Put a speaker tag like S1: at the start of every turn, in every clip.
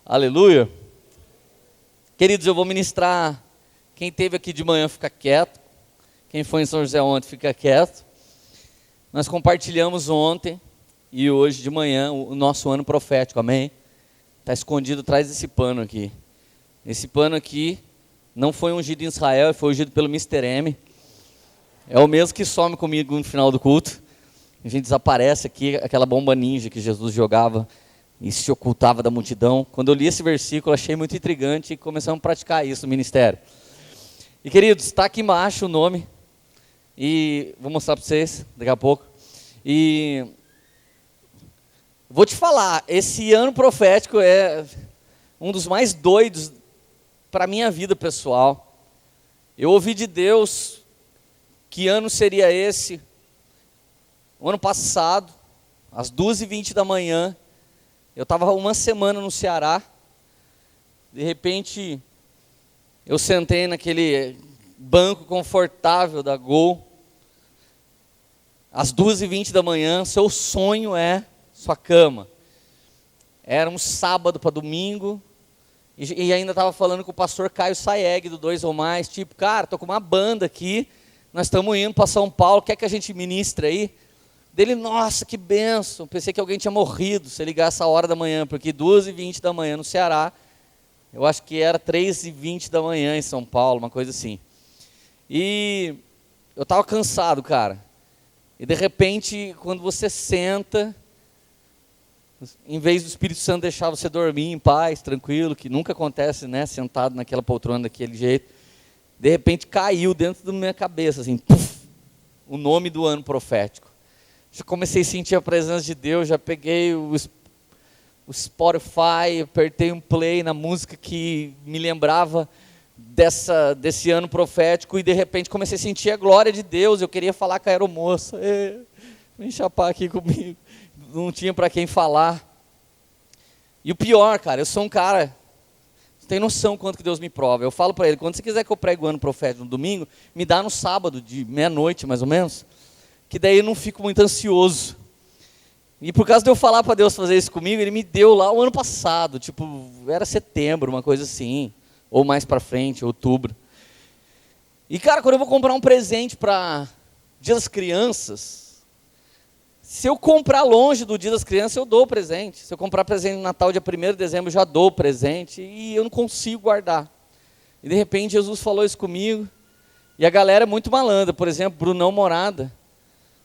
S1: Aleluia. Queridos, eu vou ministrar. Quem esteve aqui de manhã fica quieto. Quem foi em São José ontem fica quieto. Nós compartilhamos ontem e hoje de manhã o nosso ano profético, amém? Está escondido atrás desse pano aqui. Esse pano aqui não foi ungido em Israel, foi ungido pelo Mr. M. É o mesmo que some comigo no final do culto. A gente desaparece aqui, aquela bomba ninja que Jesus jogava e se ocultava da multidão. Quando eu li esse versículo, achei muito intrigante e começamos a praticar isso no ministério. E queridos, está aqui embaixo o nome, e vou mostrar para vocês daqui a pouco. E vou te falar, esse ano profético é um dos mais doidos para a minha vida pessoal. Eu ouvi de Deus que ano seria esse. O ano passado, às 2h20 da manhã, eu estava uma semana no Ceará. De repente, eu sentei naquele banco confortável da Gol. Às 2h20 da manhã, seu sonho é sua cama. Era um sábado para domingo. E ainda estava falando com o pastor Caio Saeg, do Dois ou Mais. Tipo, cara, estou com uma banda aqui. Nós estamos indo para São Paulo. Quer que a gente ministre aí? Dele, nossa, que bênção. Pensei que alguém tinha morrido se ligar essa hora da manhã, porque 2h20 da manhã no Ceará, eu acho que era 3h20 da manhã em São Paulo, uma coisa assim. E eu estava cansado, cara. E de repente, quando você senta, em vez do Espírito Santo deixar você dormir em paz, tranquilo, que nunca acontece, né, sentado naquela poltrona daquele jeito, de repente caiu dentro da minha cabeça, assim, puff, o nome do ano profético. Já comecei a sentir a presença de Deus, já peguei o Spotify, apertei um play na música que me lembrava desse ano profético, e de repente comecei a sentir a glória de Deus. Eu queria falar com a aeromoça, vem chapar aqui comigo, não tinha para quem falar. E o pior, cara, eu sou um cara, você tem noção quanto que Deus me prova. Eu falo para ele, quando você quiser que eu pregue o ano profético no domingo, me dá no sábado, de meia-noite mais ou menos, que daí eu não fico muito ansioso. E por causa de eu falar para Deus fazer isso comigo, Ele me deu lá o ano passado, tipo, era setembro, uma coisa assim, ou mais para frente, outubro. E cara, quando eu vou comprar um presente para Dia das Crianças, se eu comprar longe do Dia das Crianças, eu dou o presente. Se eu comprar presente no Natal, dia 1º de dezembro, eu já dou o presente, e eu não consigo guardar. E de repente Jesus falou isso comigo, e a galera é muito malandra, por exemplo, Brunão Morada.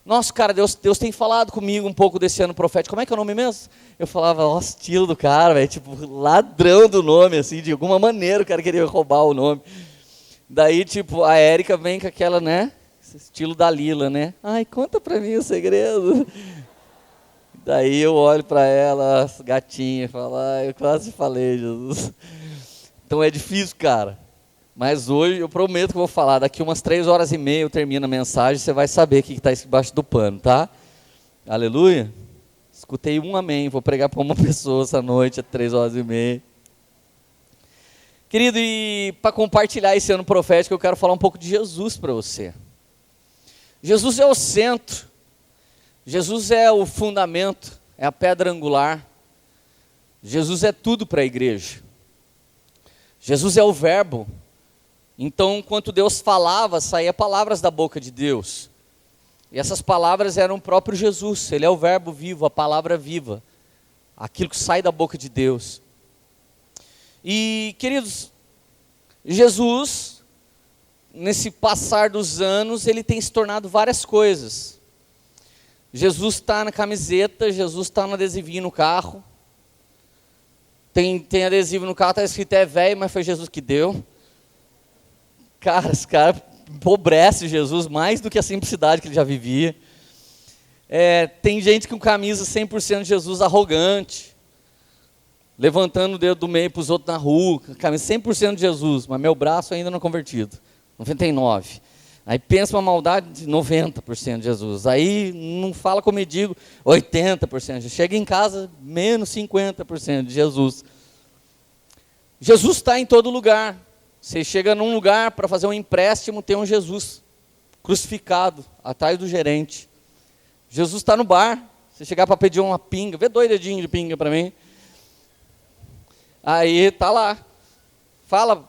S1: Nossa, cara, Deus tem falado comigo um pouco desse ano profético. Como é que é o nome mesmo? Eu falava, ó, estilo do cara, velho, tipo, ladrão do nome, assim, de alguma maneira o cara queria roubar o nome. Daí, tipo, a Érica vem com aquela, né, estilo da Lila, né? Ai, conta pra mim o segredo. Daí eu olho pra ela, gatinha, e falo, eu quase falei, Jesus. Então é difícil, cara. Mas hoje eu prometo que eu vou falar, daqui umas 3h30 eu termino a mensagem, você vai saber o que está embaixo do pano, tá? Aleluia. Escutei um amém, vou pregar para uma pessoa essa noite, às 3h30. Querido, e para compartilhar esse ano profético, eu quero falar um pouco de Jesus para você. Jesus é o centro, Jesus é o fundamento, é a pedra angular. Jesus é tudo para a igreja. Jesus é o verbo. Então, enquanto Deus falava, saía palavras da boca de Deus. E essas palavras eram o próprio Jesus. Ele é o verbo vivo, a palavra viva. Aquilo que sai da boca de Deus. E, queridos, Jesus, nesse passar dos anos, ele tem se tornado várias coisas. Jesus está na camiseta, Jesus está no adesivinho no carro. Tem adesivo no carro, está escrito é velho, mas foi Jesus que deu. Cara, esse cara empobrece Jesus mais do que a simplicidade que ele já vivia. Tem gente com camisa 100% de Jesus arrogante, levantando o dedo do meio para os outros na rua, camisa 100% de Jesus, mas meu braço ainda não é convertido, 99%. Aí pensa uma maldade de 90% de Jesus. Aí não fala como eu digo, 80%. Chega em casa, menos 50% de Jesus. Jesus está em todo lugar. Você chega num lugar para fazer um empréstimo, tem um Jesus crucificado atrás do gerente. Jesus está no bar. Você chegar para pedir uma pinga, vê 2 dedinhos de pinga para mim. Aí tá lá. Fala,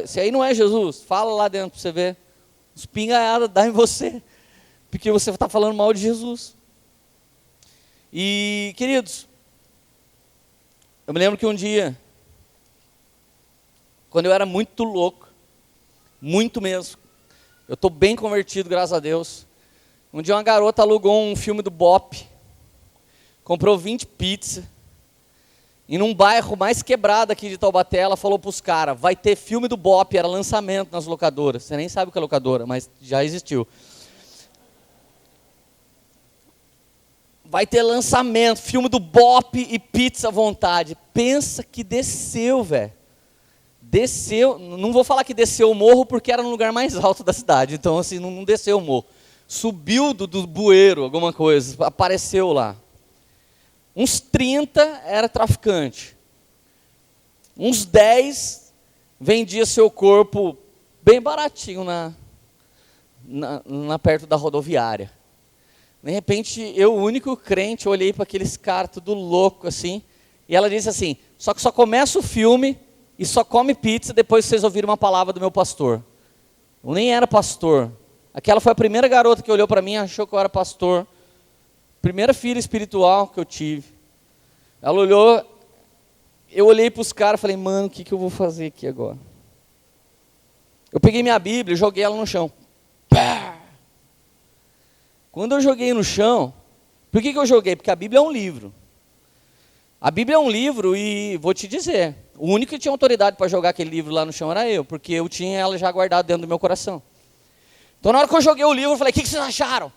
S1: esse aí não é Jesus. Fala lá dentro para você ver. Os pingaiadas dá em você. Porque você está falando mal de Jesus. E, queridos, eu me lembro que um dia, quando eu era muito louco, muito mesmo, eu estou bem convertido, graças a Deus. Um dia uma garota alugou um filme do Bop, comprou 20 pizzas, e num bairro mais quebrado aqui de Taubaté, ela falou para os caras, vai ter filme do Bop, era lançamento nas locadoras. Você nem sabe o que é locadora, mas já existiu. Vai ter lançamento, filme do Bop e pizza à vontade. Pensa que desceu, velho. Desceu, não vou falar que desceu o morro porque era no lugar mais alto da cidade. Então assim, não desceu o morro. Subiu do bueiro, alguma coisa, apareceu lá. Uns 30 era traficante. Uns 10 vendia seu corpo bem baratinho na perto da rodoviária. De repente, eu, o único crente, olhei para aqueles caras tudo louco assim, e ela disse assim, só que só começa o filme e só come pizza depois que vocês ouviram uma palavra do meu pastor. Eu nem era pastor. Aquela foi a primeira garota que olhou para mim e achou que eu era pastor. Primeira filha espiritual que eu tive. Ela olhou, eu olhei para os caras e falei, mano, o que eu vou fazer aqui agora? Eu peguei minha Bíblia e joguei ela no chão. Pá! Quando eu joguei no chão, por que eu joguei? Porque a Bíblia é um livro. A Bíblia é um livro e vou te dizer, o único que tinha autoridade para jogar aquele livro lá no chão era eu, porque eu tinha ela já guardada dentro do meu coração. Então na hora que eu joguei o livro, eu falei, o que vocês acharam?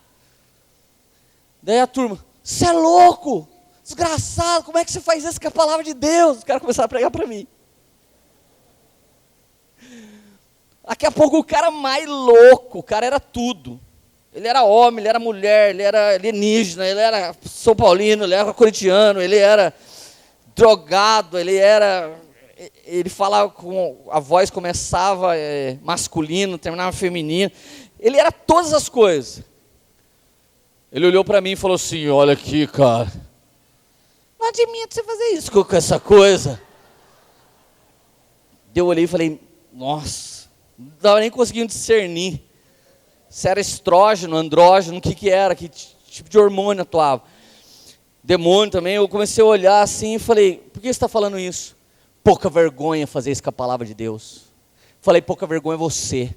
S1: Daí a turma, você é louco, desgraçado, como é que você faz isso com a palavra de Deus? Os caras começaram a pregar para mim. Daqui a pouco o cara mais louco, o cara era tudo. Ele era homem, ele era mulher, ele era alienígena, ele era São Paulino, ele era corintiano, ele era drogado, ele falava com, a voz começava masculino, terminava feminino, ele era todas as coisas. Ele olhou para mim e falou assim, olha aqui, cara, não admito você fazer isso com essa coisa. Eu olhei e falei, nossa, não estava nem conseguindo discernir se era estrógeno, andrógeno, o que era, que tipo de hormônio atuava. Demônio também, eu comecei a olhar assim e falei, por que você está falando isso? Pouca vergonha fazer isso com a palavra de Deus. Falei, pouca vergonha é você.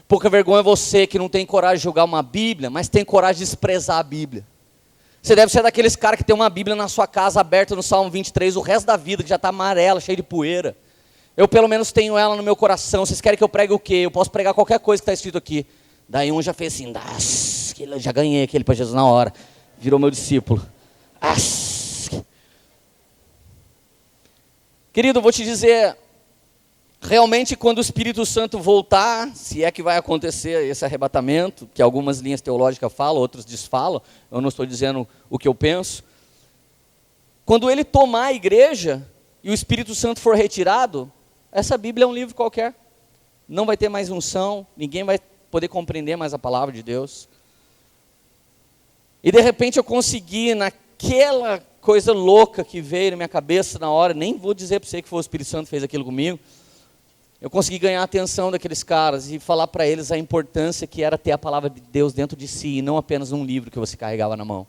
S1: Pouca vergonha é você que não tem coragem de jogar uma Bíblia, mas tem coragem de desprezar a Bíblia. Você deve ser daqueles caras que tem uma Bíblia na sua casa aberta no Salmo 23, o resto da vida, que já está amarela, cheia de poeira. Eu pelo menos tenho ela no meu coração. Vocês querem que eu pregue o quê? Eu posso pregar qualquer coisa que está escrito aqui. Daí um já fez assim, já ganhei aquele para Jesus na hora. Virou meu discípulo. Querido, eu vou te dizer, realmente quando o Espírito Santo voltar, se é que vai acontecer esse arrebatamento, que algumas linhas teológicas falam, outros desfalam, eu não estou dizendo o que eu penso. Quando ele tomar a igreja e o Espírito Santo for retirado, essa Bíblia é um livro qualquer. Não vai ter mais unção, ninguém vai poder compreender mais a palavra de Deus. E de repente eu consegui, naquela coisa louca que veio na minha cabeça na hora, nem vou dizer para você que foi o Espírito Santo que fez aquilo comigo, eu consegui ganhar a atenção daqueles caras e falar para eles a importância que era ter a palavra de Deus dentro de si, e não apenas um livro que você carregava na mão.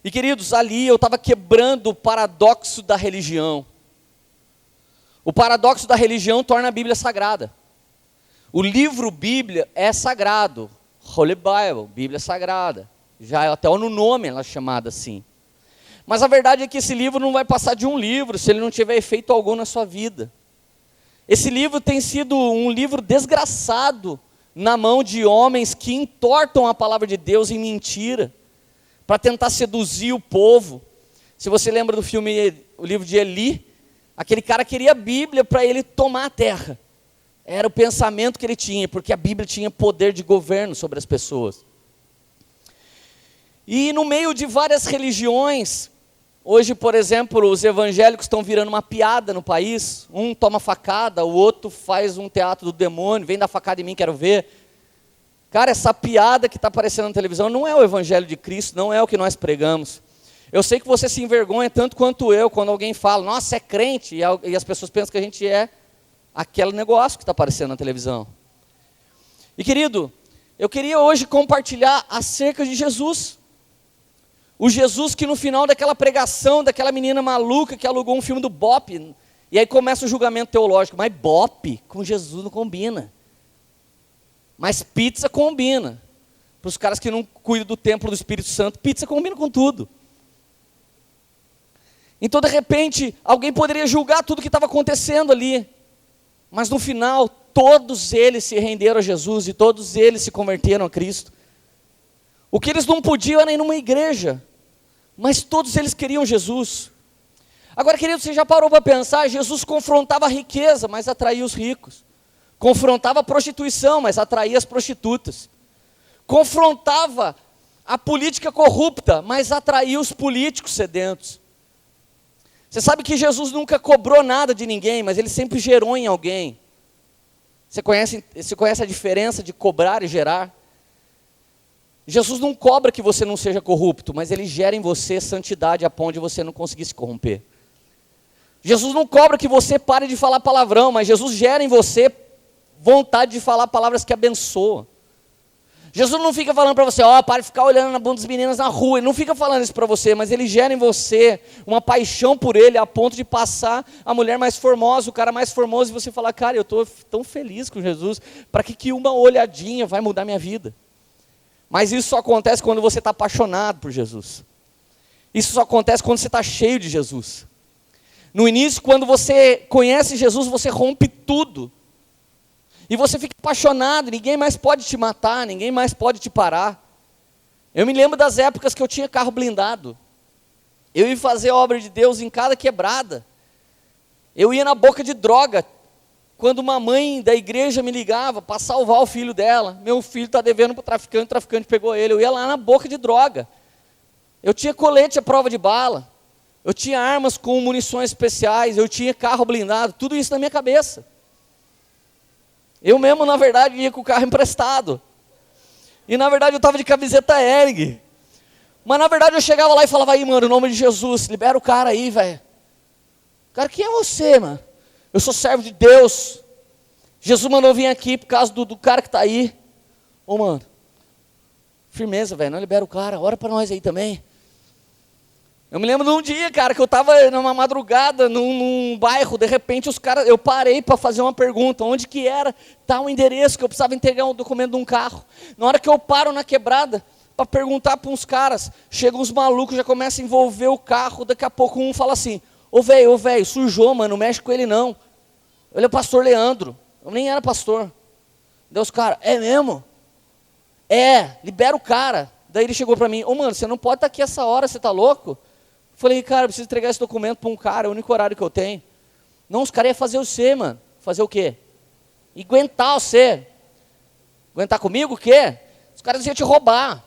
S1: E queridos, ali eu estava quebrando o paradoxo da religião. O paradoxo da religião torna a Bíblia sagrada. O livro Bíblia é sagrado, Holy Bible, Bíblia sagrada. Já até no nome ela é chamada assim. Mas a verdade é que esse livro não vai passar de um livro se ele não tiver efeito algum na sua vida. Esse livro tem sido um livro desgraçado na mão de homens que entortam a palavra de Deus em mentira, para tentar seduzir o povo. Se você lembra do filme, o livro de Eli, aquele cara queria a Bíblia para ele tomar a terra. Era o pensamento que ele tinha, porque a Bíblia tinha poder de governo sobre as pessoas. E no meio de várias religiões, hoje, por exemplo, os evangélicos estão virando uma piada no país. Um toma facada, o outro faz um teatro do demônio, vem dar facada em mim, quero ver. Cara, essa piada que está aparecendo na televisão não é o evangelho de Cristo, não é o que nós pregamos. Eu sei que você se envergonha tanto quanto eu quando alguém fala, nossa, é crente, e as pessoas pensam que a gente é aquele negócio que está aparecendo na televisão. E querido, eu queria hoje compartilhar acerca de Jesus. O Jesus que no final daquela pregação, daquela menina maluca que alugou um filme do Bop, e aí começa o julgamento teológico, mas Bop com Jesus não combina. Mas pizza combina. Para os caras que não cuidam do templo do Espírito Santo, pizza combina com tudo. Então, de repente, alguém poderia julgar tudo que estava acontecendo ali. Mas no final, todos eles se renderam a Jesus e todos eles se converteram a Cristo. O que eles não podiam era ir numa igreja, mas todos eles queriam Jesus. Agora, querido, você já parou para pensar? Jesus confrontava a riqueza, mas atraía os ricos. Confrontava a prostituição, mas atraía as prostitutas. Confrontava a política corrupta, mas atraía os políticos sedentos. Você sabe que Jesus nunca cobrou nada de ninguém, mas ele sempre gerou em alguém. Você conhece a diferença de cobrar e gerar? Jesus não cobra que você não seja corrupto, mas ele gera em você santidade a ponto de você não conseguir se corromper. Jesus não cobra que você pare de falar palavrão, mas Jesus gera em você vontade de falar palavras que abençoam. Jesus não fica falando para você, para de ficar olhando na bunda das meninas na rua. Ele não fica falando isso para você, mas ele gera em você uma paixão por ele, a ponto de passar a mulher mais formosa, o cara mais formoso, e você falar, cara, eu estou tão feliz com Jesus, para que uma olhadinha vai mudar minha vida? Mas isso só acontece quando você está apaixonado por Jesus. Isso só acontece quando você está cheio de Jesus. No início, quando você conhece Jesus, você rompe tudo. E você fica apaixonado, ninguém mais pode te matar, ninguém mais pode te parar. Eu me lembro das épocas que eu tinha carro blindado. Eu ia fazer a obra de Deus em cada quebrada. Eu ia na boca de droga. Quando uma mãe da igreja me ligava para salvar o filho dela, meu filho está devendo para o traficante pegou ele. Eu ia lá na boca de droga. Eu tinha colete à prova de bala. Eu tinha armas com munições especiais. Eu tinha carro blindado. Tudo isso na minha cabeça. Eu mesmo, na verdade, ia com o carro emprestado. E, na verdade, eu estava de camiseta Hering. Mas, na verdade, eu chegava lá e falava, aí, mano, em nome de Jesus, libera o cara aí, velho. Cara, quem é você, mano? Eu sou servo de Deus. Jesus mandou vir aqui por causa do cara que está aí. Ô, mano, firmeza, velho, não libera o cara, ora para nós aí também. Eu me lembro de um dia, cara, que eu estava numa madrugada, num bairro, de repente os caras, eu parei para fazer uma pergunta, onde que era tal endereço, que eu precisava entregar um documento de um carro. Na hora que eu paro na quebrada, para perguntar para uns caras, chegam uns malucos, já começam a envolver o carro, daqui a pouco um fala assim, ô velho, sujou, mano, não mexe com ele não. Ele é o pastor Leandro, eu nem era pastor. Daí os caras, é mesmo? É, libera o cara. Daí ele chegou para mim, ô mano, você não pode estar aqui essa hora, você tá louco? Falei, cara, eu preciso entregar esse documento para um cara, é o único horário que eu tenho. Não, os caras iam fazer você, mano. Fazer o quê? E aguentar você. Aguentar comigo o quê? Os caras iam te roubar.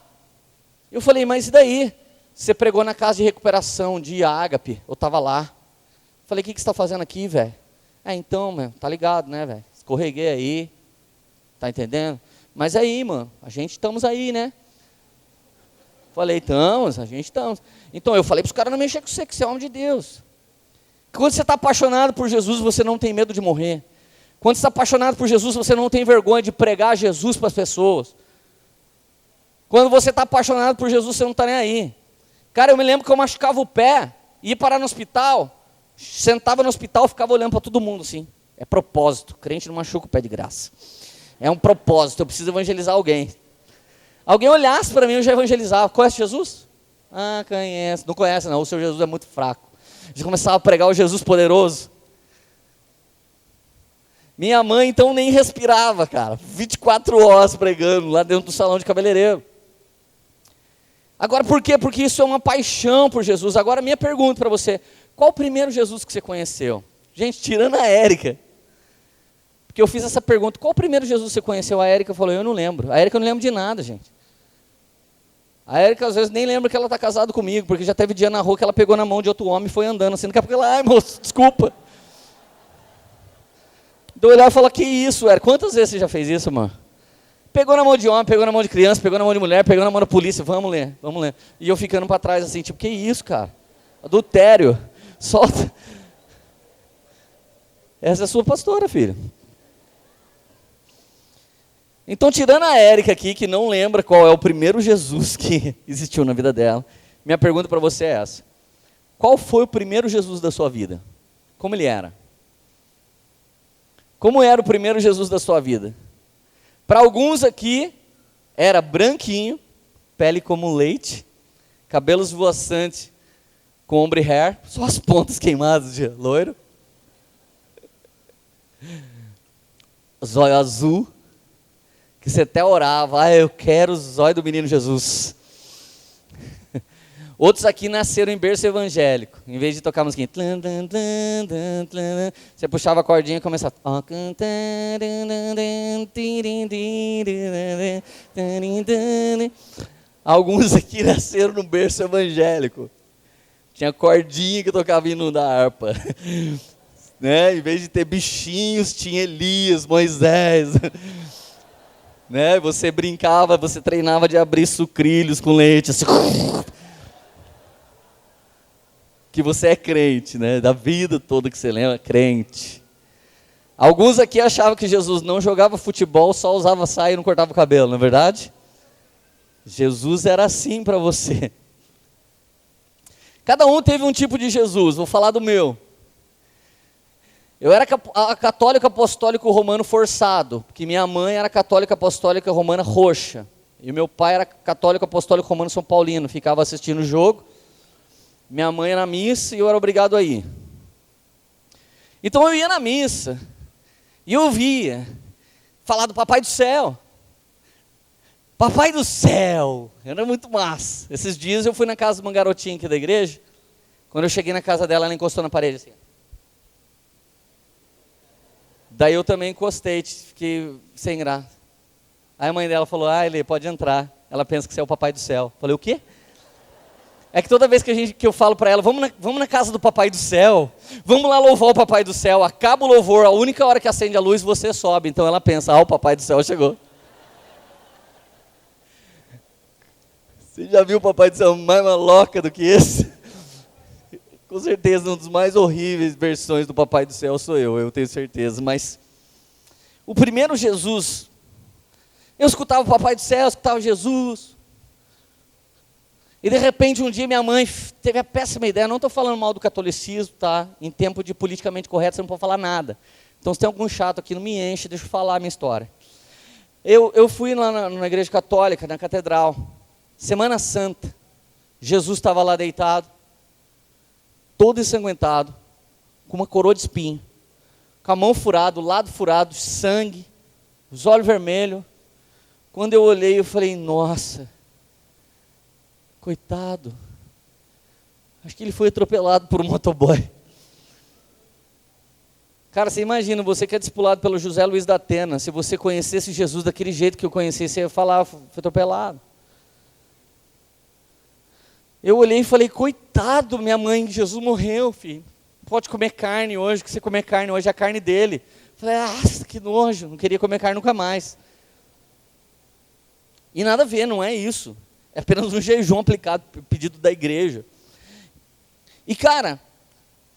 S1: Eu falei, mas e daí? Você pregou na casa de recuperação de Ágape, eu estava lá. Falei, o que você está fazendo aqui, velho? Então, mano, tá ligado, né, velho? Escorreguei aí, tá entendendo? Mas aí, mano, a gente estamos aí, né? Falei, a gente estamos. Então, eu falei para os caras não mexer com você, que você é homem de Deus. Quando você está apaixonado por Jesus, você não tem medo de morrer. Quando você está apaixonado por Jesus, você não tem vergonha de pregar Jesus para as pessoas. Quando você está apaixonado por Jesus, você não está nem aí. Cara, eu me lembro que eu machucava o pé, ia parar no hospital, sentava no hospital, ficava olhando para todo mundo assim. É propósito, crente não machuca o pé de graça. É um propósito, eu preciso evangelizar alguém. Alguém olhasse para mim, eu já evangelizava. Conhece Jesus? Ah, conhece. Não conhece não, o seu Jesus é muito fraco. Já começava a pregar o Jesus poderoso. Minha mãe então nem respirava, cara. 24 horas pregando lá dentro do salão de cabeleireiro. Agora por quê? Porque isso é uma paixão por Jesus. Agora minha pergunta para você, qual o primeiro Jesus que você conheceu? Gente, tirando a Érica. Porque eu fiz essa pergunta, qual o primeiro Jesus que você conheceu? A Érica falou, eu não lembro. A Érica não lembra de nada, gente. A Érica às vezes nem lembra que ela está casada comigo, porque já teve dia na rua que ela pegou na mão de outro homem e foi andando assim, daqui a pouco ela, ai moço, desculpa. Então eu olhar e falar, que isso, Érica? Quantas vezes você já fez isso, mano? Pegou na mão de homem, pegou na mão de criança, pegou na mão de mulher, pegou na mão da polícia, vamos ler, vamos ler. E eu ficando para trás assim, tipo, que isso, cara? Adultério, solta. Essa é a sua pastora, filho. Então, tirando a Érica aqui, que não lembra qual é o primeiro Jesus que existiu na vida dela, minha pergunta para você é essa. Qual foi o primeiro Jesus da sua vida? Como ele era? Como era o primeiro Jesus da sua vida? Para alguns aqui, era branquinho, pele como leite, cabelos voaçantes com ombre hair, só as pontas queimadas de loiro, zóio azul, que você até orava, eu quero o zóio do menino Jesus. Outros aqui nasceram em berço evangélico. Em vez de tocar a musiquinha, você puxava a cordinha e começava. Alguns aqui nasceram no berço evangélico. Tinha cordinha que tocava hino da harpa. Né? Em vez de ter bichinhos, tinha Elias, Moisés. Né? Você brincava, você treinava de abrir sucrilhos com leite. Assim. Que você é crente, né? Da vida toda que você lembra, crente. Alguns aqui achavam que Jesus não jogava futebol, só usava saia e não cortava o cabelo, não é verdade? Jesus era assim para você. Cada um teve um tipo de Jesus, vou falar do meu. Eu era católico apostólico romano forçado, porque minha mãe era católica apostólica romana roxa. E o meu pai era católico apostólico romano São Paulino, ficava assistindo o jogo. Minha mãe ia na missa e eu era obrigado a ir. Então eu ia na missa e eu ouvia falar do Papai do Céu. Papai do Céu, era muito massa. Esses dias eu fui na casa de uma garotinha aqui da igreja. Quando eu cheguei na casa dela, ela encostou na parede assim. Daí eu também encostei, fiquei sem graça. Aí a mãe dela falou, Elê, pode entrar. Ela pensa que você é o Papai do Céu. Falei, o quê? É que toda vez que eu falo para ela, vamos na casa do Papai do Céu, vamos lá louvar o Papai do Céu, acaba o louvor, a única hora que acende a luz você sobe, então ela pensa, o Papai do Céu chegou. Você já viu o Papai do Céu mais maloca do que esse? Com certeza, uma das mais horríveis versões do Papai do Céu sou eu tenho certeza, mas o primeiro Jesus, eu escutava o Papai do Céu, eu escutava Jesus. E de repente um dia minha mãe teve a péssima ideia, não estou falando mal do catolicismo, tá? Em tempo de politicamente correto você não pode falar nada. Então se tem algum chato aqui, não me enche, deixa eu falar a minha história. Eu fui lá na igreja católica, na catedral, Semana Santa, Jesus estava lá deitado, todo ensanguentado, com uma coroa de espinho, com a mão furada, o lado furado, sangue, os olhos vermelhos. Quando eu olhei, eu falei, nossa, coitado, acho que ele foi atropelado por um motoboy. Cara, você imagina, você que é discipulado pelo José Luiz da Atena, se você conhecesse Jesus daquele jeito que eu conheci, você ia falar, foi atropelado. Eu olhei e falei, coitado, minha mãe, Jesus morreu, filho. Pode comer carne hoje, que você comer carne hoje é a carne dele. Falei, que nojo, não queria comer carne nunca mais. E nada a ver, não é isso. É apenas um jejum aplicado, pedido da igreja. E cara,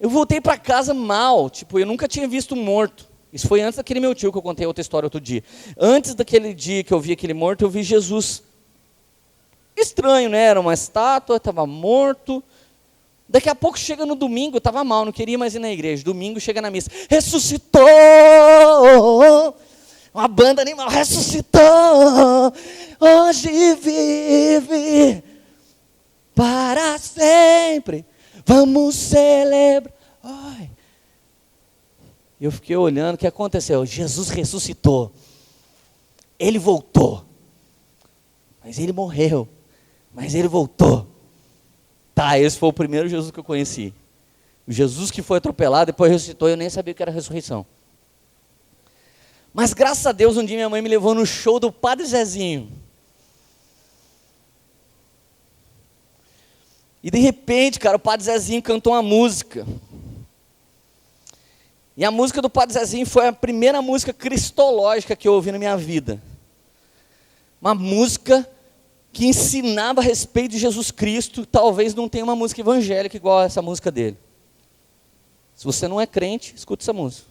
S1: eu voltei para casa mal, eu nunca tinha visto um morto. Isso foi antes daquele meu tio que eu contei outra história outro dia. Antes daquele dia que eu vi aquele morto, eu vi Jesus. Estranho, né? Era uma estátua, estava morto. Daqui a pouco chega no domingo, eu estava mal, não queria mais ir na igreja. Domingo chega na missa, ressuscitou! Uma banda animal, ressuscitou! Hoje vive para sempre. Vamos celebrar. Ai. Eu fiquei olhando, o que aconteceu? Jesus ressuscitou. Ele voltou. Mas ele morreu. Mas ele voltou. Tá, esse foi o primeiro Jesus que eu conheci. O Jesus que foi atropelado, depois ressuscitou, eu nem sabia o que era ressurreição. Mas graças a Deus, um dia minha mãe me levou no show do Padre Zezinho. E de repente, cara, o Padre Zezinho cantou uma música. E a música do Padre Zezinho foi a primeira música cristológica que eu ouvi na minha vida. uma música que ensinava a respeito de Jesus Cristo. Talvez não tenha uma música evangélica igual a essa música dele. Se você não é crente, escuta essa música.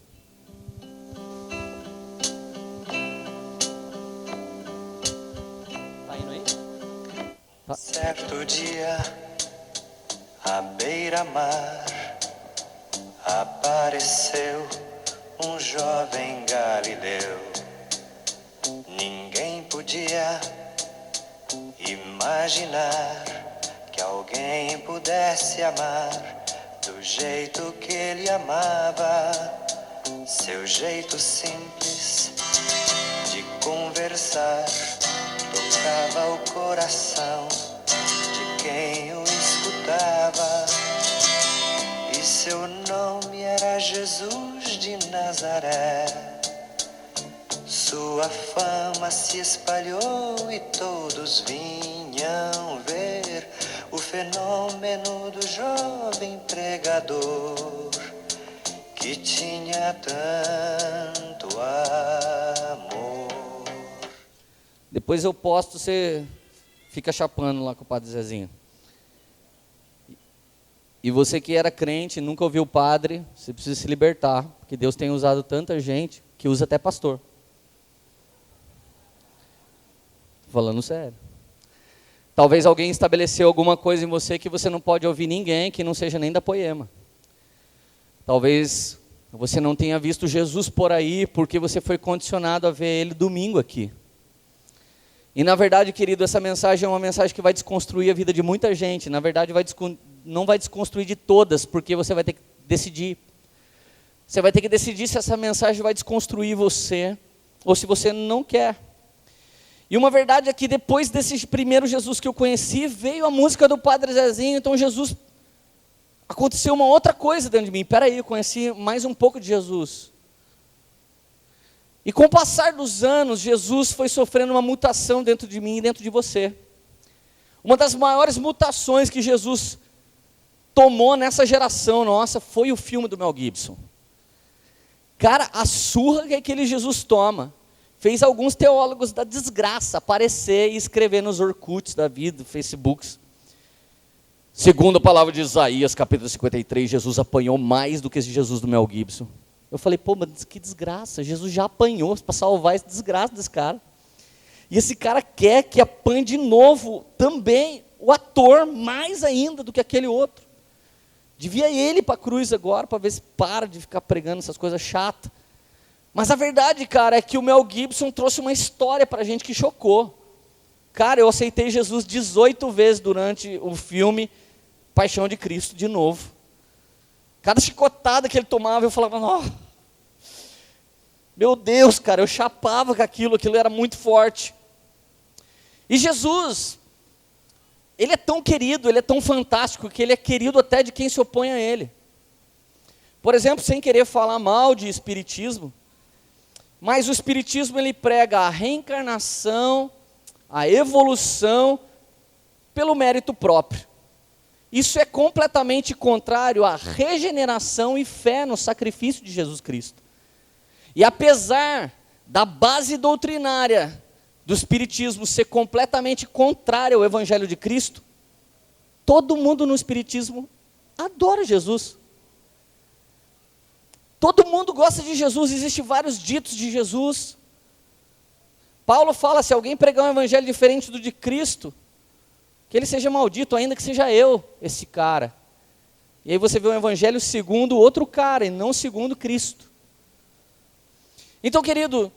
S1: Tá indo aí? Tá.
S2: Certo dia, à beira-mar, apareceu um jovem galileu. Ninguém podia imaginar que alguém pudesse amar do jeito que ele amava. Seu jeito simples de conversar tocava o coração de quem o escutava. E seu nome era Jesus de Nazaré. Sua fama se espalhou e todos vinham ver o fenômeno do jovem pregador que tinha tanto amor.
S1: Depois eu posto, você fica chapando lá com o Padre Zezinho. E você que era crente, nunca ouviu o padre, você precisa se libertar, porque Deus tem usado tanta gente que usa até pastor. Falando sério. Talvez alguém estabeleceu alguma coisa em você que você não pode ouvir ninguém, que não seja nem da Poema. Talvez você não tenha visto Jesus por aí, porque você foi condicionado a ver Ele domingo aqui. E na verdade, querido, essa mensagem é uma mensagem que vai desconstruir a vida de muita gente. Na verdade, não vai desconstruir de todas, porque você vai ter que decidir. Você vai ter que decidir se essa mensagem vai desconstruir você, ou se você não quer. E uma verdade é que depois desse primeiro Jesus que eu conheci, veio a música do Padre Zezinho. Então Jesus, aconteceu uma outra coisa dentro de mim. Espera aí, eu conheci mais um pouco de Jesus. E com o passar dos anos, Jesus foi sofrendo uma mutação dentro de mim e dentro de você. Uma das maiores mutações que Jesus tomou nessa geração nossa foi o filme do Mel Gibson. Cara, a surra que aquele Jesus toma fez alguns teólogos da desgraça aparecer e escrever nos Orkuts da vida, Facebooks. Segundo a palavra de Isaías, capítulo 53, Jesus apanhou mais do que esse Jesus do Mel Gibson. Eu falei, pô, mas que desgraça, Jesus já apanhou para salvar essa desgraça desse cara. E esse cara quer que apanhe de novo também o ator, mais ainda do que aquele outro. Devia ele ir para a cruz agora, para ver se para de ficar pregando essas coisas chatas. Mas a verdade, cara, é que o Mel Gibson trouxe uma história para a gente que chocou. Cara, eu aceitei Jesus 18 vezes durante o filme Paixão de Cristo, de novo. Cada chicotada que ele tomava, eu falava, oh, meu Deus, cara, eu chapava com aquilo era muito forte. E Jesus, ele é tão querido, ele é tão fantástico, que ele é querido até de quem se opõe a ele. Por exemplo, sem querer falar mal de espiritismo, mas o espiritismo ele prega a reencarnação, a evolução, pelo mérito próprio. Isso é completamente contrário à regeneração e fé no sacrifício de Jesus Cristo. E apesar da base doutrinária do espiritismo ser completamente contrária ao evangelho de Cristo, todo mundo no espiritismo adora Jesus. Todo mundo gosta de Jesus, existem vários ditos de Jesus. Paulo fala, se alguém pregar um evangelho diferente do de Cristo, que ele seja maldito, ainda que seja eu, esse cara. E aí você vê um evangelho segundo outro cara, e não segundo Cristo. Então, querido,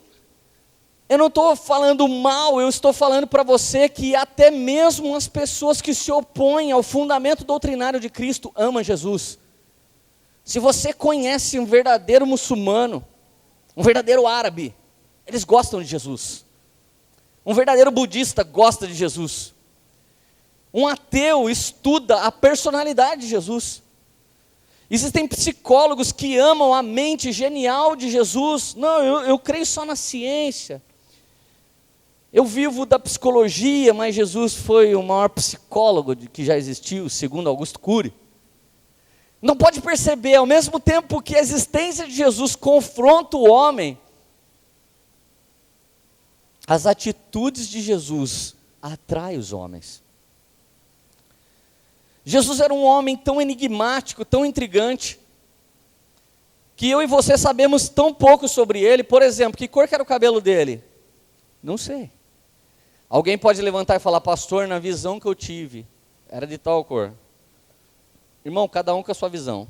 S1: eu não estou falando mal, eu estou falando para você que até mesmo as pessoas que se opõem ao fundamento doutrinário de Cristo amam Jesus. Se você conhece um verdadeiro muçulmano, um verdadeiro árabe, eles gostam de Jesus. Um verdadeiro budista gosta de Jesus. Um ateu estuda a personalidade de Jesus. Existem psicólogos que amam a mente genial de Jesus. Não, eu creio só na ciência. Eu vivo da psicologia, mas Jesus foi o maior psicólogo que já existiu, segundo Augusto Cury. Não pode perceber, ao mesmo tempo que a existência de Jesus confronta o homem, as atitudes de Jesus atraem os homens. Jesus era um homem tão enigmático, tão intrigante, que eu e você sabemos tão pouco sobre ele. Por exemplo, que cor que era o cabelo dele? Não sei. Alguém pode levantar e falar: pastor, na visão que eu tive, era de tal cor. Irmão, cada um com a sua visão.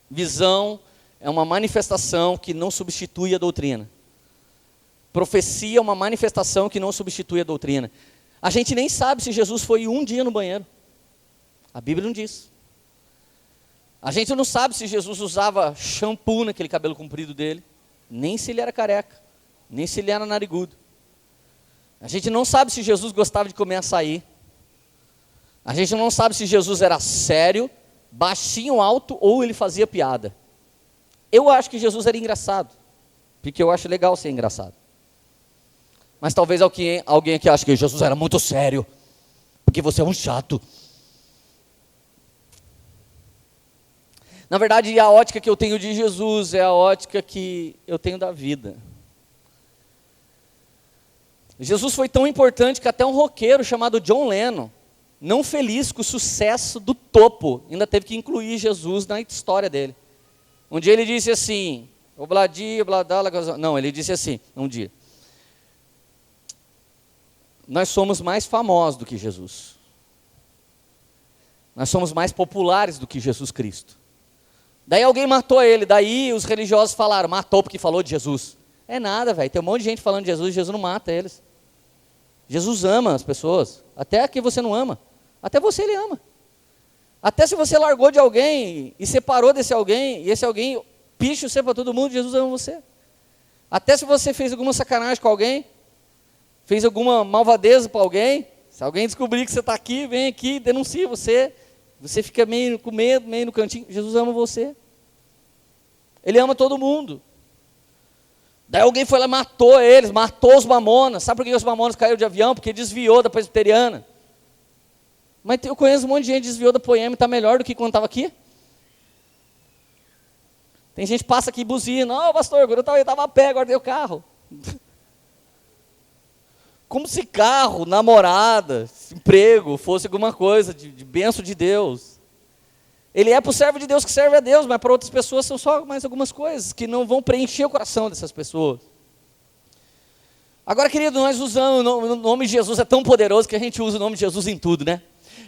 S1: Visão é uma manifestação que não substitui a doutrina. Profecia é uma manifestação que não substitui a doutrina. A gente nem sabe se Jesus foi um dia no banheiro. A Bíblia não diz. A gente não sabe se Jesus usava shampoo naquele cabelo comprido dele, nem se ele era careca, nem se ele era narigudo. A gente não sabe se Jesus gostava de comer açaí. A gente não sabe se Jesus era sério, baixinho, alto, ou ele fazia piada. Eu acho que Jesus era engraçado, porque eu acho legal ser engraçado. Mas talvez alguém aqui ache que Jesus era muito sério, porque você é um chato. Na verdade, a ótica que eu tenho de Jesus é a ótica que eu tenho da vida. Jesus foi tão importante que até um roqueiro chamado John Lennon, não feliz com o sucesso do topo, ainda teve que incluir Jesus na história dele. Um dia ele disse assim, ele disse assim, um dia: nós somos mais famosos do que Jesus. Nós somos mais populares do que Jesus Cristo. Daí alguém matou ele, daí os religiosos falaram: matou porque falou de Jesus. É nada, velho, tem um monte de gente falando de Jesus, Jesus não mata eles. Jesus ama as pessoas, até que você não ama, até você ele ama. Até se você largou de alguém e separou desse alguém, e esse alguém picha você para todo mundo, Jesus ama você. Até se você fez alguma sacanagem com alguém, fez alguma malvadeza para alguém, se alguém descobrir que você está aqui, vem aqui, denuncia você, você fica meio com medo, meio no cantinho, Jesus ama você. Ele ama todo mundo. Daí alguém foi lá e matou eles, matou os mamonas. Sabe por que os mamonas caíram de avião? Porque desviou da presbiteriana. Mas eu conheço um monte de gente que desviou da Poema e está melhor do que quando estava aqui. Tem gente que passa aqui e buzina: pastor, eu estava a pé, agora deu carro. Como se carro, namorada, emprego fosse alguma coisa de bênção de Deus. Ele é para o servo de Deus que serve a Deus, mas para outras pessoas são só mais algumas coisas que não vão preencher o coração dessas pessoas. Agora, querido, nós usamos o nome de Jesus, é tão poderoso que a gente usa o nome de Jesus em tudo, né?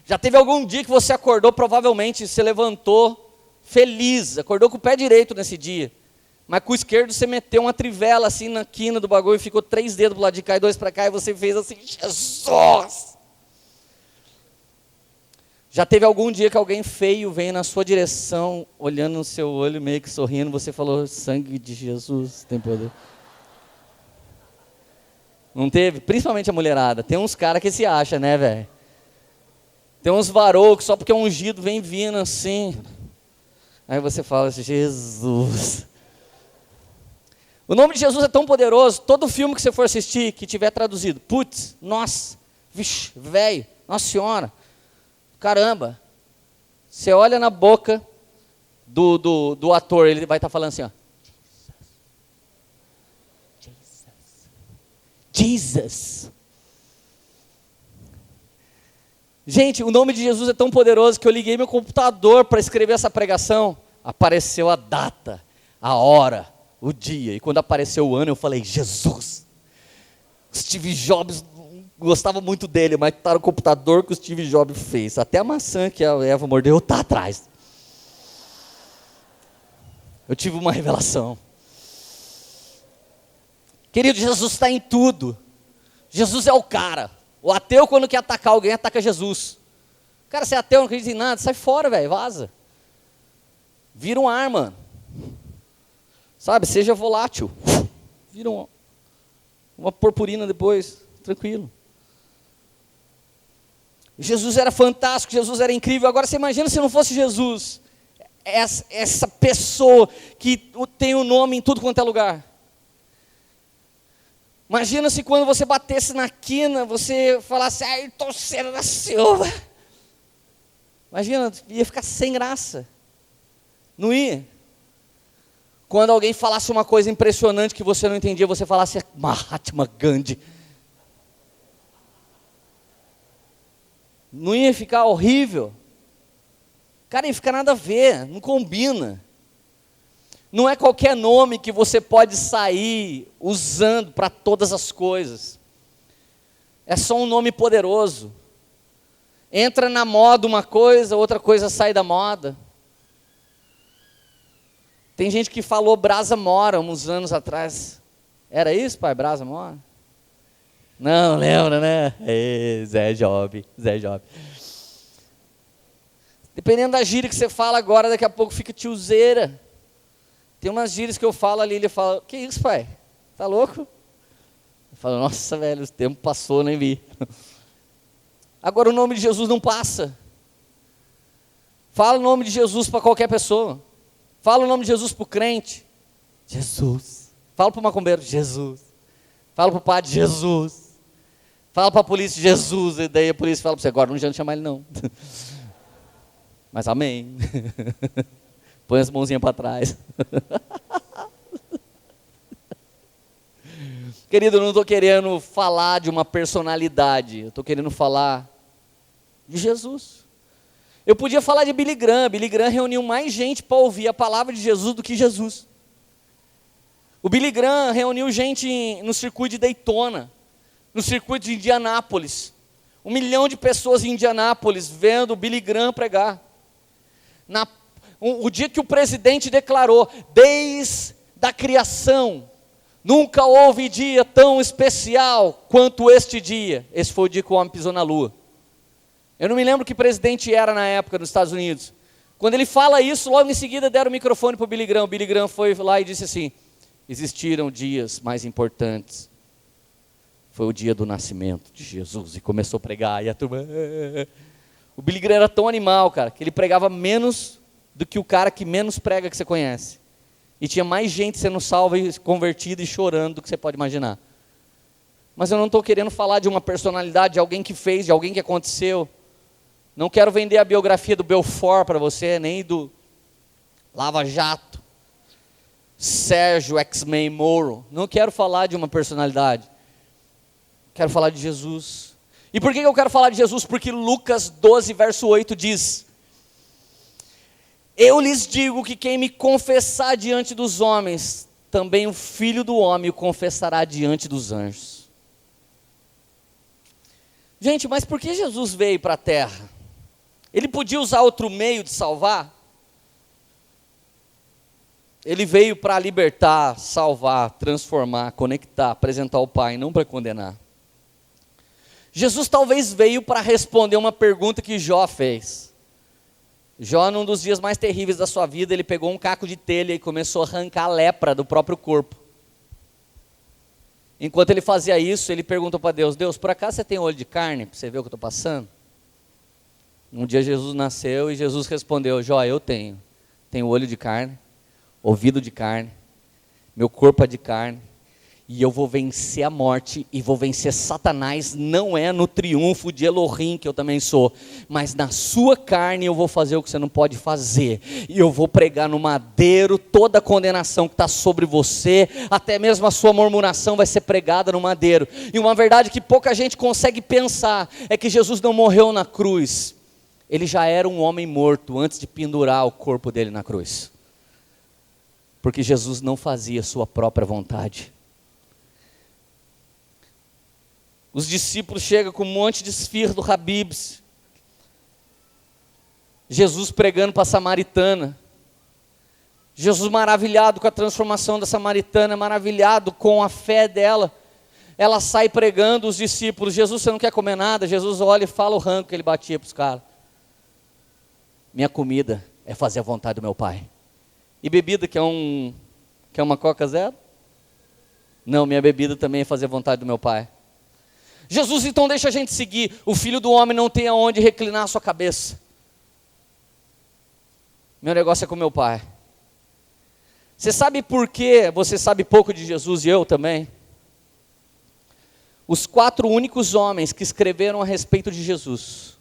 S1: Já teve algum dia que você acordou, provavelmente você levantou feliz, acordou com o pé direito nesse dia, mas com o esquerdo você meteu uma trivela assim na quina do bagulho e ficou 3 dedos para o lado de cá e 2 para cá, e você fez assim: Jesus! Já teve algum dia que alguém feio veio na sua direção, olhando no seu olho, meio que sorrindo, você falou: sangue de Jesus tem poder? Não teve? Principalmente a mulherada. Tem uns caras que se acham, né, velho? Tem uns varou que só porque é ungido vem vindo assim. Aí você fala: Jesus. O nome de Jesus é tão poderoso, todo filme que você for assistir, que tiver traduzido: putz, nossa, vixe, velho, nossa senhora, caramba. Você olha na boca do ator, ele vai estar falando assim, ó: Jesus. Gente, o nome de Jesus é tão poderoso que eu liguei meu computador para escrever essa pregação. Apareceu a data, a hora, o dia. E quando apareceu o ano, eu falei: Jesus. Steve Jobs gostava muito dele, mas está no computador que o Steve Jobs fez. Até a maçã que a Eva mordeu está atrás. Eu tive uma revelação. Querido, Jesus está em tudo. Jesus é o cara. O ateu, quando quer atacar alguém, ataca Jesus. Cara, você é ateu, não acredita em nada, sai fora, velho, vaza. Vira um ar, mano. Sabe, seja volátil. Vira uma purpurina depois, tranquilo. Jesus era fantástico, Jesus era incrível. Agora você imagina se não fosse Jesus, essa pessoa que tem o nome em tudo quanto é lugar. Imagina se quando você batesse na quina, você falasse: Ayrton Senna da Silva. Imagina, ia ficar sem graça. Não ia? Quando alguém falasse uma coisa impressionante que você não entendia, você falasse Mahatma Gandhi. Não ia ficar horrível? Cara, ia ficar nada a ver, não combina. Não é qualquer nome que você pode sair usando para todas as coisas. É só um nome poderoso. Entra na moda uma coisa, outra coisa sai da moda. Tem gente que falou Brasa Mora uns anos atrás. Era isso, pai? Brasa Mora? Não, lembra, né? Zé Job. Dependendo da gíria que você fala agora, daqui a pouco fica tiozeira. Tem umas gírias que eu falo ali, ele fala, que isso, pai? Tá louco? Eu falo, nossa, velho, o tempo passou, nem vi. Agora o nome de Jesus não passa. Fala o nome de Jesus para qualquer pessoa. Fala o nome de Jesus para o crente. Jesus. Fala para o macumbeiro, Jesus. Fala para o padre, Jesus. Fala para a polícia, Jesus. E daí a polícia fala para você, agora não adianta chamar ele não. Mas amém. Põe as mãozinhas para trás. Querido, eu não estou querendo falar de uma personalidade. Eu estou querendo falar de Jesus. Eu podia falar de Billy Graham. Billy Graham reuniu mais gente para ouvir a palavra de Jesus do que Jesus. O Billy Graham reuniu gente no circuito de Daytona, no circuito de Indianápolis. 1 milhão de pessoas em Indianápolis vendo o Billy Graham pregar. O dia que o presidente declarou, desde a criação, nunca houve dia tão especial quanto este dia. Esse foi o dia que o homem pisou na lua. Eu não me lembro que presidente era na época nos Estados Unidos. Quando ele fala isso, logo em seguida deram o microfone para o Billy Graham. O Billy Graham foi lá e disse assim, existiram dias mais importantes. Foi o dia do nascimento de Jesus. E começou a pregar, e a turma... O Billy Graham era tão animal, cara, que ele pregava menos do que o cara que menos prega que você conhece. E tinha mais gente sendo salva e convertida e chorando do que você pode imaginar. Mas eu não estou querendo falar de uma personalidade, de alguém que fez, de alguém que aconteceu. Não quero vender a biografia do Belfort para você, nem do Lava Jato, Sérgio X-Men Moro. Não quero falar de uma personalidade. Quero falar de Jesus. E por que eu quero falar de Jesus? Porque Lucas 12, verso 8 diz: eu lhes digo que quem me confessar diante dos homens, também o Filho do Homem o confessará diante dos anjos. Gente, mas por que Jesus veio para a terra? Ele podia usar outro meio de salvar? Ele veio para libertar, salvar, transformar, conectar, apresentar o Pai, não para condenar. Jesus talvez veio para responder uma pergunta que Jó fez. Jó, num dos dias mais terríveis da sua vida, ele pegou um caco de telha e começou a arrancar a lepra do próprio corpo. Enquanto ele fazia isso, ele perguntou para Deus, Deus, por acaso você tem olho de carne, para você ver o que eu estou passando? Um dia Jesus nasceu e Jesus respondeu, Jó, eu tenho olho de carne, ouvido de carne, meu corpo é de carne, e eu vou vencer a morte, e vou vencer Satanás, não é no triunfo de Elohim, que eu também sou, mas na sua carne eu vou fazer o que você não pode fazer, e eu vou pregar no madeiro toda a condenação que está sobre você, até mesmo a sua murmuração vai ser pregada no madeiro. E uma verdade que pouca gente consegue pensar, é que Jesus não morreu na cruz, ele já era um homem morto, antes de pendurar o corpo dele na cruz, porque Jesus não fazia sua própria vontade. Os discípulos chegam com um monte de esfirra do Habib's. Jesus pregando para a samaritana. Jesus maravilhado com a transformação da samaritana, maravilhado com a fé dela. Ela sai pregando, os discípulos, Jesus, você não quer comer nada? Jesus olha e fala o ranco que ele batia para os caras. Minha comida é fazer a vontade do meu Pai. E bebida, quer uma Coca Zero? Não, minha bebida também é fazer a vontade do meu Pai. Jesus, então deixa a gente seguir. O Filho do Homem não tem aonde reclinar a sua cabeça. Meu negócio é com meu Pai. Você sabe por que você sabe pouco de Jesus e eu também? Os 4 únicos homens que escreveram a respeito de Jesus: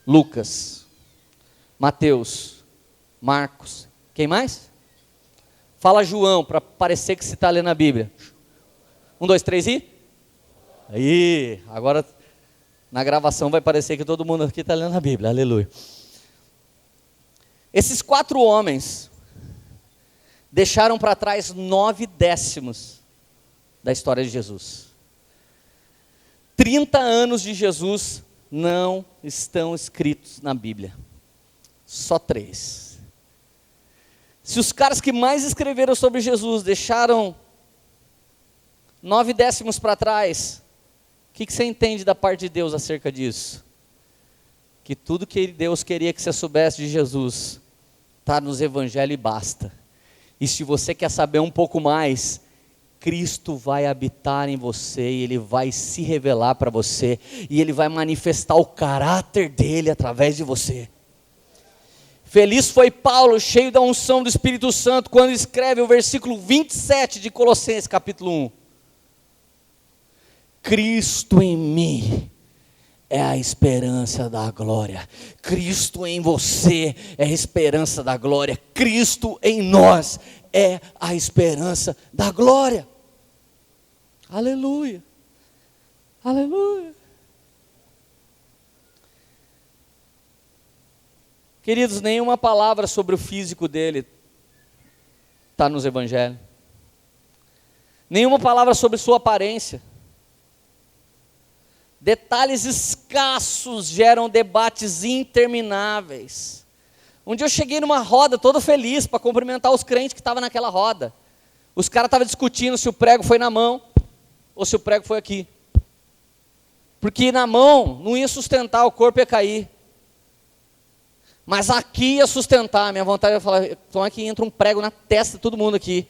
S1: Lucas, Mateus, Marcos, quem mais? Fala João, para parecer que você está lendo a Bíblia. 1, 2, 3 e? Aí, agora na gravação vai parecer que todo mundo aqui está lendo a Bíblia, aleluia. Esses 4 homens deixaram para trás 9/10 da história de Jesus. 30 anos de Jesus não estão escritos na Bíblia. Só 3. Se os caras que mais escreveram sobre Jesus deixaram 9/10 para trás, o que você entende da parte de Deus acerca disso? Que tudo que Deus queria que você soubesse de Jesus está nos evangelhos e basta. E se você quer saber um pouco mais, Cristo vai habitar em você e Ele vai se revelar para você e Ele vai manifestar o caráter dEle através de você. Feliz foi Paulo, cheio da unção do Espírito Santo, quando escreve o versículo 27 de Colossenses capítulo 1. Cristo em mim é a esperança da glória. Cristo em você é a esperança da glória. Cristo em nós é a esperança da glória. Aleluia. Aleluia. Queridos, nenhuma palavra sobre o físico dele está nos evangelhos. Nenhuma palavra sobre sua aparência. Detalhes escassos geram debates intermináveis. Um dia eu cheguei numa roda todo feliz para cumprimentar os crentes que estavam naquela roda. Os caras estavam discutindo se o prego foi na mão ou se o prego foi aqui. Porque na mão não ia sustentar, o corpo ia cair. Mas aqui ia sustentar. Minha vontade era falar, então aqui entra um prego na testa de todo mundo aqui.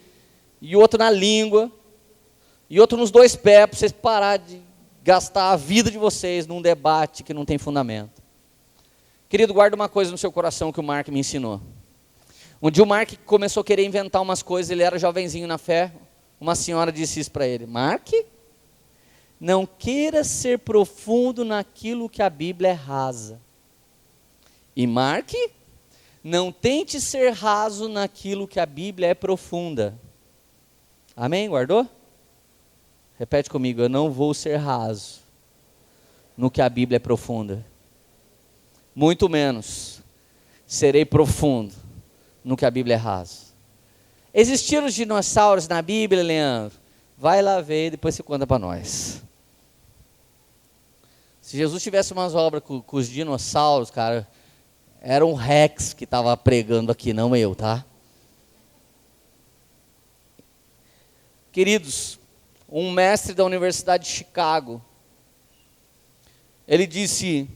S1: E outro na língua. E outro nos 2 pés, para vocês pararem de gastar a vida de vocês num debate que não tem fundamento. Querido, guarda uma coisa no seu coração que o Mark me ensinou. Um dia o Mark começou a querer inventar umas coisas, ele era jovenzinho na fé, uma senhora disse isso para ele: Mark, não queira ser profundo naquilo que a Bíblia é rasa. E Mark, não tente ser raso naquilo que a Bíblia é profunda. Amém? Guardou? Repete comigo, eu não vou ser raso no que a Bíblia é profunda. Muito menos serei profundo no que a Bíblia é rasa. Existiram os dinossauros na Bíblia, Leandro? Vai lá ver e depois você conta para nós. Se Jesus tivesse umas obras com os dinossauros, cara, era um Rex que estava pregando aqui, não eu, tá? Queridos, um mestre da Universidade de Chicago, ele disse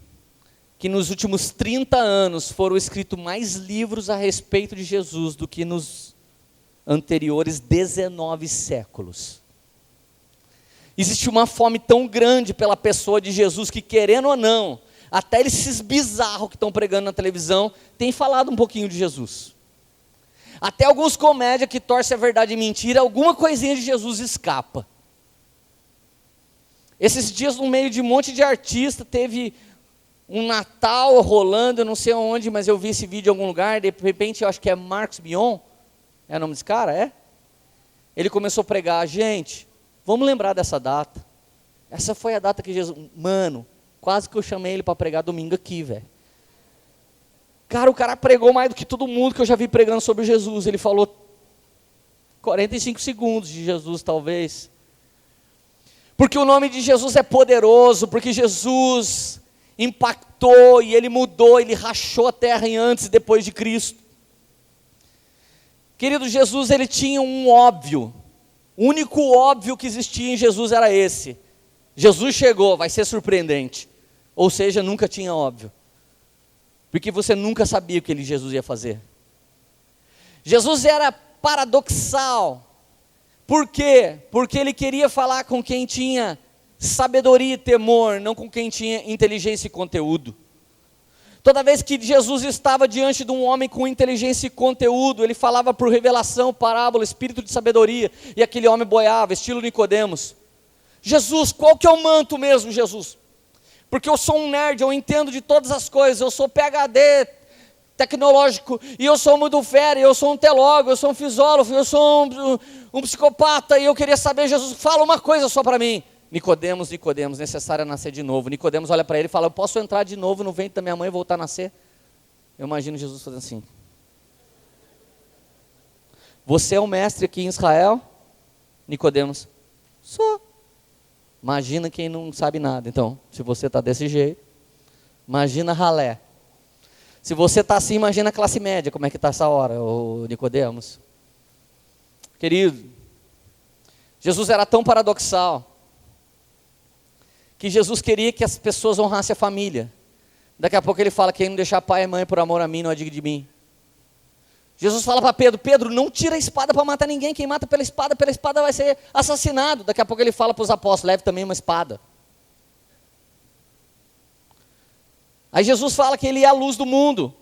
S1: que nos últimos 30 anos foram escritos mais livros a respeito de Jesus do que nos anteriores 19 séculos. Existe uma fome tão grande pela pessoa de Jesus que, querendo ou não, até esses bizarros que estão pregando na televisão têm falado um pouquinho de Jesus. Até alguns comédias que torcem a verdade e mentira, alguma coisinha de Jesus escapa. Esses dias, no meio de um monte de artista, teve um Natal rolando, eu não sei onde, mas eu vi esse vídeo em algum lugar, de repente eu acho que é Marcos Mion, é o nome desse cara, é? Ele começou a pregar, gente, vamos lembrar dessa data. Essa foi a data que Jesus, mano, quase que eu chamei ele para pregar domingo aqui, velho. Cara, o cara pregou mais do que todo mundo que eu já vi pregando sobre Jesus. Ele falou 45 segundos de Jesus, talvez. Porque o nome de Jesus é poderoso, porque Jesus impactou e Ele mudou, Ele rachou a terra em antes e depois de Cristo. Querido, Jesus, Ele tinha um óbvio. O único óbvio que existia em Jesus era esse. Jesus chegou, vai ser surpreendente. Ou seja, nunca tinha óbvio. Porque você nunca sabia o que Jesus ia fazer. Jesus era paradoxal. Por quê? Porque ele queria falar com quem tinha sabedoria e temor, não com quem tinha inteligência e conteúdo. Toda vez que Jesus estava diante de um homem com inteligência e conteúdo, ele falava por revelação, parábola, espírito de sabedoria, e aquele homem boiava, estilo Nicodemos. Jesus, qual que é o manto mesmo, Jesus? Porque eu sou um nerd, eu entendo de todas as coisas, eu sou PhD, tecnológico, e eu sou muito fera, eu sou um teólogo, eu sou um fisólogo, eu sou um psicopata, e eu queria saber, Jesus, fala uma coisa só para mim. Nicodemos, necessário é nascer de novo. Nicodemos olha para ele e fala, eu posso entrar de novo no ventre da minha mãe e voltar a nascer? Eu imagino Jesus fazendo assim. Você é o mestre aqui em Israel? Nicodemos, sou. Imagina quem não sabe nada. Então, se você está desse jeito, imagina ralé. Se você está assim, imagina a classe média, como é que está essa hora, ô Nicodemos. Querido, Jesus era tão paradoxal, que Jesus queria que as pessoas honrassem a família. Daqui a pouco ele fala, quem não deixar pai e mãe por amor a mim, não é digno de mim. Jesus fala para Pedro, Pedro, não tira a espada para matar ninguém, quem mata pela espada vai ser assassinado. Daqui a pouco ele fala para os apóstolos, leve também uma espada. Aí Jesus fala que ele é a luz do mundo,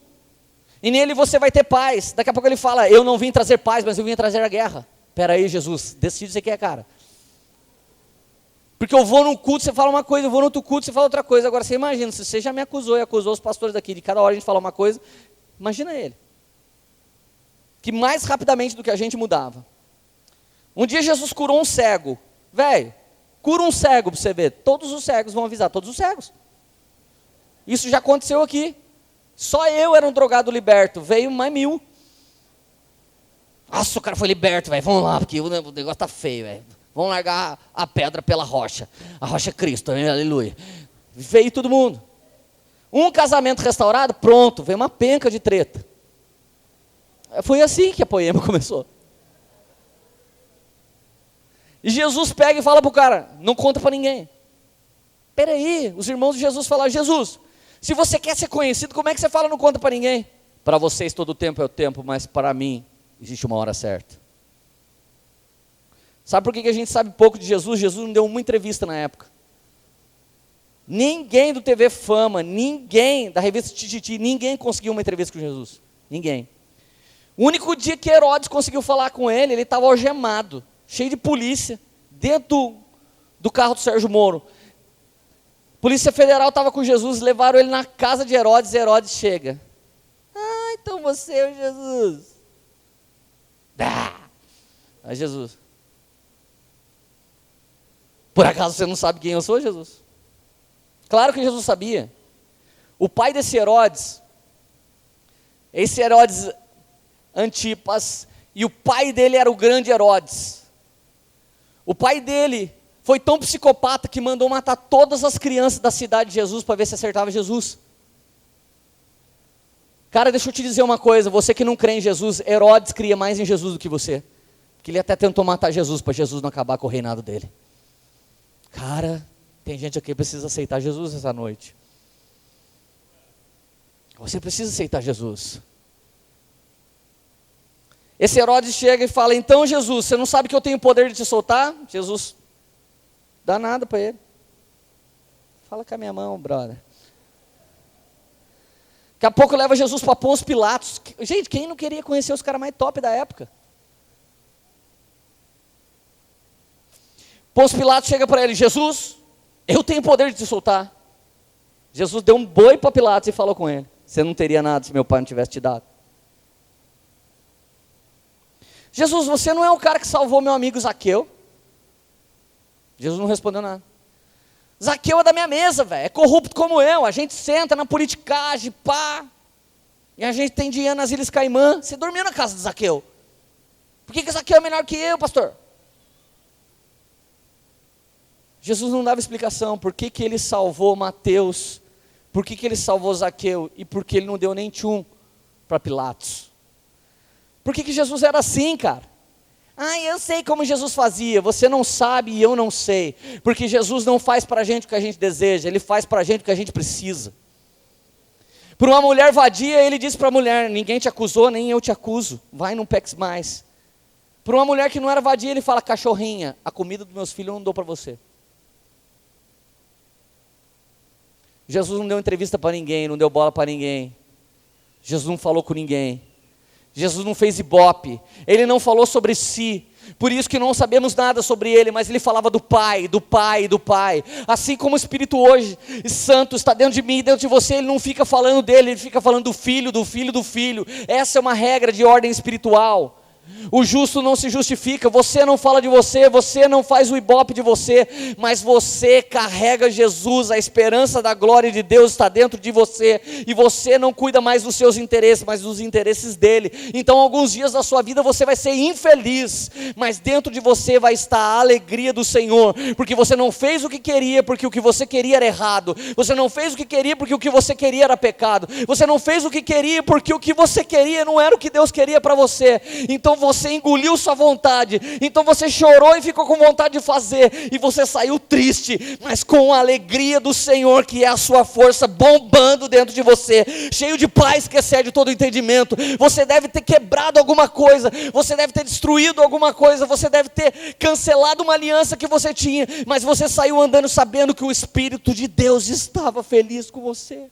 S1: e nele você vai ter paz. Daqui a pouco ele fala, eu não vim trazer paz, mas eu vim trazer a guerra. Espera aí, Jesus, decide você quer, cara. Porque eu vou num culto, você fala uma coisa, eu vou no outro culto, você fala outra coisa. Agora você imagina, se você já me acusou e acusou os pastores daqui, de cada hora a gente fala uma coisa, imagina ele. Que mais rapidamente do que a gente mudava. Um dia Jesus curou um cego. Velho, cura um cego para você ver. Todos os cegos vão avisar, todos os cegos. Isso já aconteceu aqui. Só eu era um drogado liberto, veio mais 1000. Nossa, o cara foi liberto, velho, vamos lá, porque o negócio tá feio, velho. Vamos largar a pedra pela rocha. A rocha é Cristo, aleluia. Veio todo mundo. Um casamento restaurado, pronto, veio uma penca de treta. Foi assim que a Poema começou. E Jesus pega e fala para o cara, não conta para ninguém. Peraí, os irmãos de Jesus falaram, Jesus, se você quer ser conhecido, como é que você fala não conta para ninguém? Para vocês todo o tempo é o tempo, mas para mim existe uma hora certa. Sabe por que a gente sabe pouco de Jesus? Jesus não deu uma entrevista na época. Ninguém do TV Fama, ninguém da revista Tititi, ninguém conseguiu uma entrevista com Jesus. Ninguém. O único dia que Herodes conseguiu falar com ele, ele estava algemado, cheio de polícia, dentro do carro do Sérgio Moro. Polícia Federal estava com Jesus, levaram ele na casa de Herodes, e Herodes chega. Ah, então você é o Jesus. Aí Jesus. Por acaso você não sabe quem eu sou, Jesus? Claro que Jesus sabia. O pai desse Herodes, esse Herodes Antipas, e o pai dele era o grande Herodes. O pai dele foi tão psicopata que mandou matar todas as crianças da cidade de Jesus para ver se acertava Jesus. Cara, deixa eu te dizer uma coisa, você que não crê em Jesus, Herodes cria mais em Jesus do que você. Porque ele até tentou matar Jesus, para Jesus não acabar com o reinado dele. Cara, tem gente aqui que precisa aceitar Jesus essa noite. Você precisa aceitar Jesus. Esse Herodes chega e fala, então Jesus, você não sabe que eu tenho poder de te soltar? Jesus, dá nada para ele. Fala com a minha mão, brother. Daqui a pouco leva Jesus para Pôncio Pilatos. Gente, quem não queria conhecer os caras mais top da época? Pôncio Pilatos chega para ele, Jesus, eu tenho poder de te soltar. Jesus deu um boi para Pilatos e falou com ele, você não teria nada se meu pai não tivesse te dado. Jesus, você não é o cara que salvou meu amigo Zaqueu? Jesus não respondeu nada. Zaqueu é da minha mesa, velho, é corrupto como eu, a gente senta na politicagem, pá, e a gente tem dinheiro nas Ilhas Caimã. Você dormiu na casa de Zaqueu. Por que Zaqueu é melhor que eu, pastor? Jesus não dava explicação por que ele salvou Mateus, por que ele salvou Zaqueu e por que ele não deu nem tchum para Pilatos. Por que Jesus era assim, cara? Ah, eu sei como Jesus fazia, você não sabe e eu não sei, porque Jesus não faz para a gente o que a gente deseja, Ele faz para a gente o que a gente precisa. Para uma mulher vadia, Ele disse para a mulher, ninguém te acusou, nem eu te acuso, vai, não peques mais. Para uma mulher que não era vadia, Ele fala, cachorrinha, a comida dos meus filhos eu não dou para você. Jesus não deu entrevista para ninguém, não deu bola para ninguém. Jesus não falou com ninguém. Jesus não fez ibope. Ele não falou sobre si. Por isso que não sabemos nada sobre ele, mas ele falava do Pai, do Pai, do Pai. Assim como o Espírito hoje, Santo, está dentro de mim, dentro de você, ele não fica falando dele, ele fica falando do Filho, do Filho, do Filho. Essa é uma regra de ordem espiritual. O justo não se justifica, você não fala de você, você não faz o ibope de você, mas você carrega Jesus, a esperança da glória de Deus está dentro de você, e você não cuida mais dos seus interesses, mas dos interesses dele. Então alguns dias da sua vida você vai ser infeliz, mas dentro de você vai estar a alegria do Senhor, porque você não fez o que queria, porque o que você queria era errado, você não fez o que queria porque o que você queria era pecado, você não fez o que queria porque o que você queria não era o que Deus queria para você. Então você engoliu sua vontade, então você chorou e ficou com vontade de fazer, e você saiu triste, mas com a alegria do Senhor, que é a sua força bombando dentro de você, cheio de paz que excede todo entendimento. Você deve ter quebrado alguma coisa, você deve ter destruído alguma coisa, você deve ter cancelado uma aliança que você tinha, mas você saiu andando sabendo que o Espírito de Deus estava feliz com você.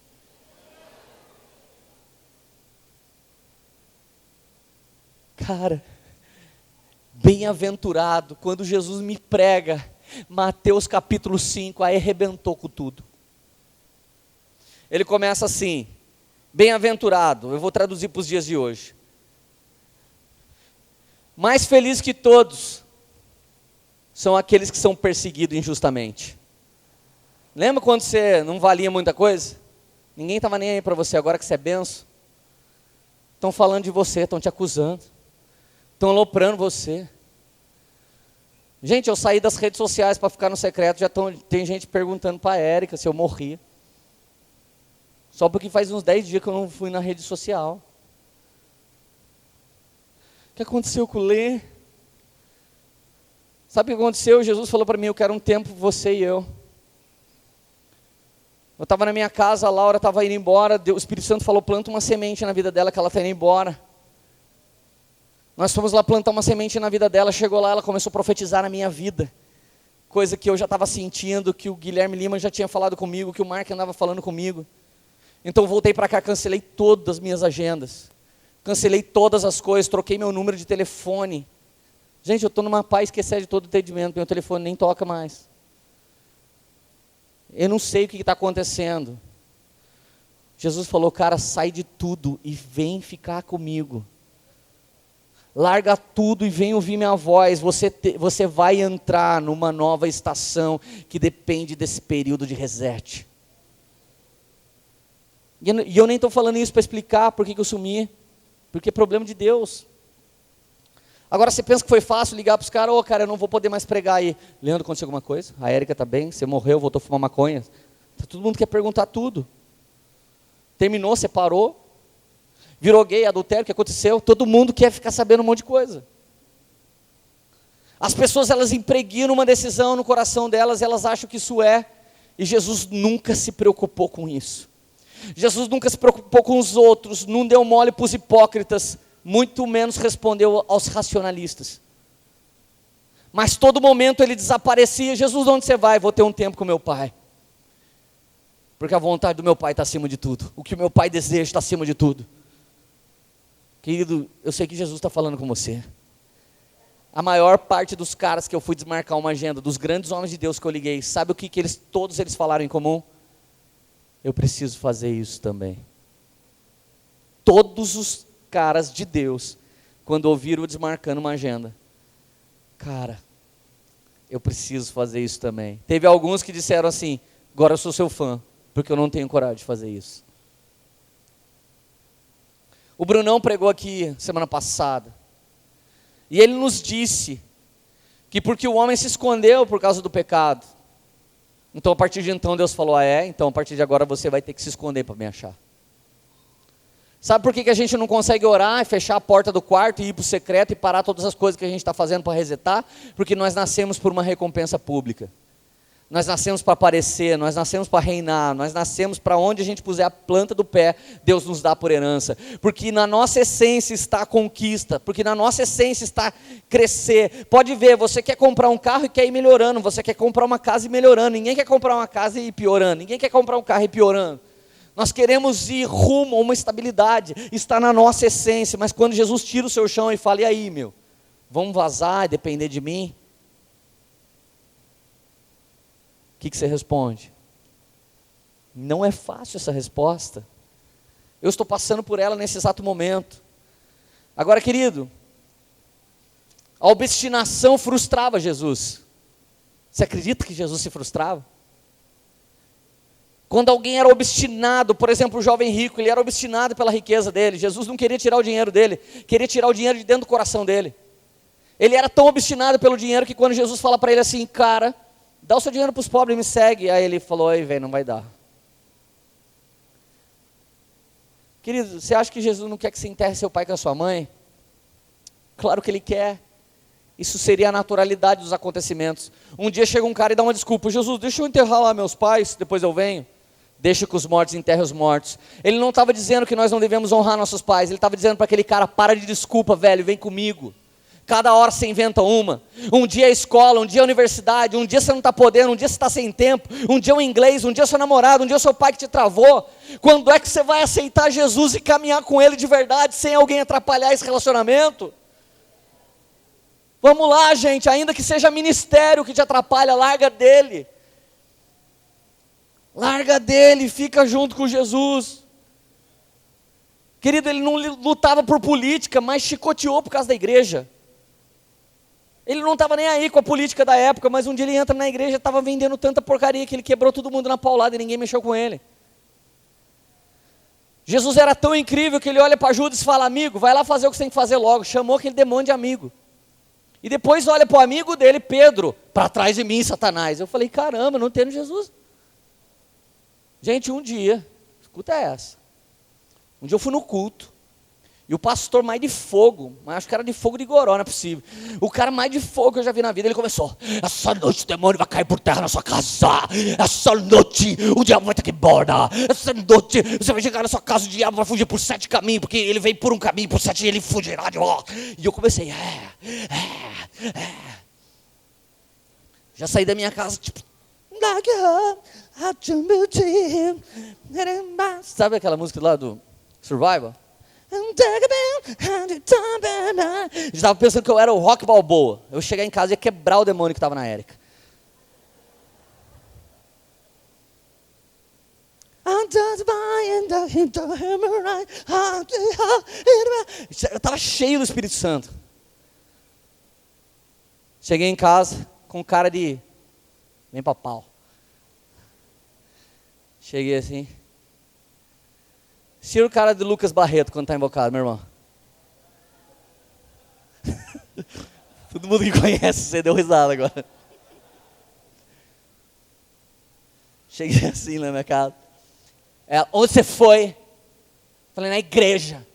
S1: Cara, bem-aventurado, quando Jesus me prega, Mateus capítulo 5, aí arrebentou com tudo. Ele começa assim, bem-aventurado, eu vou traduzir para os dias de hoje. Mais feliz que todos são aqueles que são perseguidos injustamente. Lembra quando você não valia muita coisa? Ninguém estava nem aí para você, agora que você é benção. Estão falando de você, estão te acusando. Estão aloprando você. Gente, eu saí das redes sociais para ficar no secreto, tem gente perguntando para a Érica se eu morri. Só porque faz uns 10 dias que eu não fui na rede social. O que aconteceu com o Lê? Sabe o que aconteceu? Jesus falou para mim, eu quero um tempo, você e eu. Eu estava na minha casa, a Laura estava indo embora, o Espírito Santo falou, planta uma semente na vida dela que ela está indo embora. Nós fomos lá plantar uma semente na vida dela, chegou lá, ela começou a profetizar na minha vida, coisa que eu já estava sentindo, que o Guilherme Lima já tinha falado comigo, que o Mark andava falando comigo. Então voltei para cá, cancelei todas as minhas agendas, cancelei todas as coisas, troquei meu número de telefone. Gente, eu estou numa paz que excede todo o entendimento, meu telefone nem toca mais. Eu não sei o que está acontecendo. Jesus falou, cara, sai de tudo e vem ficar comigo. Larga tudo e vem ouvir minha voz. Você vai entrar numa nova estação que depende desse período de reset. E eu nem estou falando isso para explicar por que eu sumi, porque é problema de Deus. Agora você pensa que foi fácil ligar para os caras, cara, eu não vou poder mais pregar aí. Leandro, aconteceu alguma coisa? A Érica está bem? Você morreu, voltou a fumar maconha? Todo mundo quer perguntar tudo. Terminou, separou? Virou gay, adultério, o que aconteceu? Todo mundo quer ficar sabendo um monte de coisa. As pessoas, elas impregnam uma decisão no coração delas, elas acham que isso é, e Jesus nunca se preocupou com isso. Jesus nunca se preocupou com os outros, não deu mole para os hipócritas, muito menos respondeu aos racionalistas. Mas todo momento ele desaparecia. Jesus, onde você vai? Vou ter um tempo com meu pai. Porque a vontade do meu pai está acima de tudo. O que o meu pai deseja está acima de tudo. Querido, eu sei que Jesus está falando com você. A maior parte dos caras que eu fui desmarcar uma agenda, dos grandes homens de Deus que eu liguei, sabe o que todos eles falaram em comum? Eu preciso fazer isso também. Todos os caras de Deus, quando ouviram desmarcando uma agenda, cara, eu preciso fazer isso também. Teve alguns que disseram assim, agora eu sou seu fã, porque eu não tenho coragem de fazer isso. O Brunão pregou aqui semana passada, e ele nos disse que porque o homem se escondeu por causa do pecado, então a partir de então Deus falou, então a partir de agora você vai ter que se esconder para me achar. Sabe por que a gente não consegue orar e fechar a porta do quarto e ir para o secreto e parar todas as coisas que a gente está fazendo para resetar? Porque nós nascemos por uma recompensa pública. Nós nascemos para aparecer, nós nascemos para reinar, nós nascemos para onde a gente puser a planta do pé, Deus nos dá por herança. Porque na nossa essência está a conquista, porque na nossa essência está crescer. Pode ver, você quer comprar um carro e quer ir melhorando, você quer comprar uma casa e melhorando, ninguém quer comprar uma casa e ir piorando, ninguém quer comprar um carro e piorando. Nós queremos ir rumo a uma estabilidade, está na nossa essência, mas quando Jesus tira o seu chão e fala, e aí meu, vão vazar e depender de mim? O que você responde? Não é fácil essa resposta. Eu estou passando por ela nesse exato momento. Agora, querido, a obstinação frustrava Jesus. Você acredita que Jesus se frustrava? Quando alguém era obstinado, por exemplo, o jovem rico, ele era obstinado pela riqueza dele. Jesus não queria tirar o dinheiro dele, queria tirar o dinheiro de dentro do coração dele. Ele era tão obstinado pelo dinheiro que quando Jesus fala para ele assim, cara, dá o seu dinheiro para os pobres e me segue. Aí ele falou, ei, velho, não vai dar. Querido, você acha que Jesus não quer que você enterre seu pai com a sua mãe? Claro que ele quer. Isso seria a naturalidade dos acontecimentos. Um dia chega um cara e dá uma desculpa, Jesus, deixa eu enterrar lá meus pais, depois eu venho. Deixa que os mortos enterrem os mortos. Ele não estava dizendo que nós não devemos honrar nossos pais, ele estava dizendo para aquele cara, para de desculpa, velho, vem comigo. Cada hora você inventa uma. Um dia é escola, um dia é universidade, um dia você não está podendo, um dia você está sem tempo, um dia é o inglês, um dia é seu namorado, um dia é o seu pai que te travou. Quando é que você vai aceitar Jesus e caminhar com ele de verdade, sem alguém atrapalhar esse relacionamento? Vamos lá, gente, ainda que seja ministério que te atrapalha, larga dele. Larga dele, fica junto com Jesus. Querido, ele não lutava por política, mas chicoteou por causa da igreja. Ele não estava nem aí com a política da época, mas um dia ele entra na igreja e estava vendendo tanta porcaria que ele quebrou todo mundo na paulada e ninguém mexeu com ele. Jesus era tão incrível que ele olha para Judas e fala, amigo, vai lá fazer o que você tem que fazer logo. Chamou aquele demônio de amigo. E depois olha para o amigo dele, Pedro, para trás de mim, Satanás. Eu falei, caramba, não entendo Jesus. Gente, um dia, escuta essa. Um dia eu fui no culto, e o pastor mais de fogo, mas acho que era de fogo de goró, não é possível. O cara mais de fogo que eu já vi na vida, ele começou, essa noite o demônio vai cair por terra na sua casa, essa noite o diabo vai ter que ir embora, essa noite você vai chegar na sua casa, o diabo vai fugir por 7 caminhos, porque ele veio por um caminho, por 7 ele fugirá de lá. E eu comecei, já saí da minha casa, tipo, sabe aquela música lá do Survival? Eu estava pensando que eu era o Rock Balboa. Eu chegar em casa e ia quebrar o demônio que estava na Érica. Eu estava cheio do Espírito Santo. Cheguei em casa com cara de vem pra pau. Cheguei assim. Tira o cara de Lucas Barreto quando está invocado, meu irmão. Todo mundo que conhece, você deu risada agora. Cheguei assim na minha casa. Onde você foi? Falei, na igreja.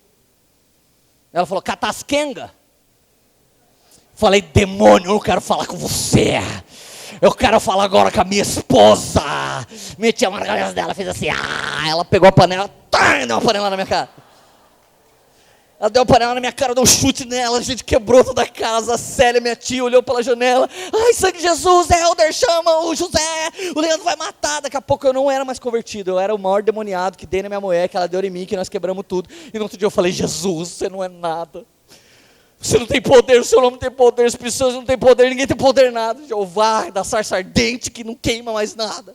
S1: Ela falou, Catasquenga. Falei, demônio, eu não quero falar com você. Eu quero falar agora com a minha esposa. Meti a mão na cabeça dela, fez assim, ela pegou a panela, deu uma panela na minha cara. Ela deu uma panela na minha cara, deu um chute nela, a gente quebrou toda a casa. A Célia, minha tia, olhou pela janela. Ai, sangue de Jesus, Helder, chama o José, o Leandro vai matar. Daqui a pouco eu não era mais convertido, eu era o maior demoniado que dei na minha mulher, que ela deu em mim, que nós quebramos tudo. E no outro dia eu falei, Jesus, você não é nada. Você não tem poder, o seu nome não tem poder, as pessoas não têm poder, ninguém tem poder nada. Jeová, da sarça ardente que não queima mais nada.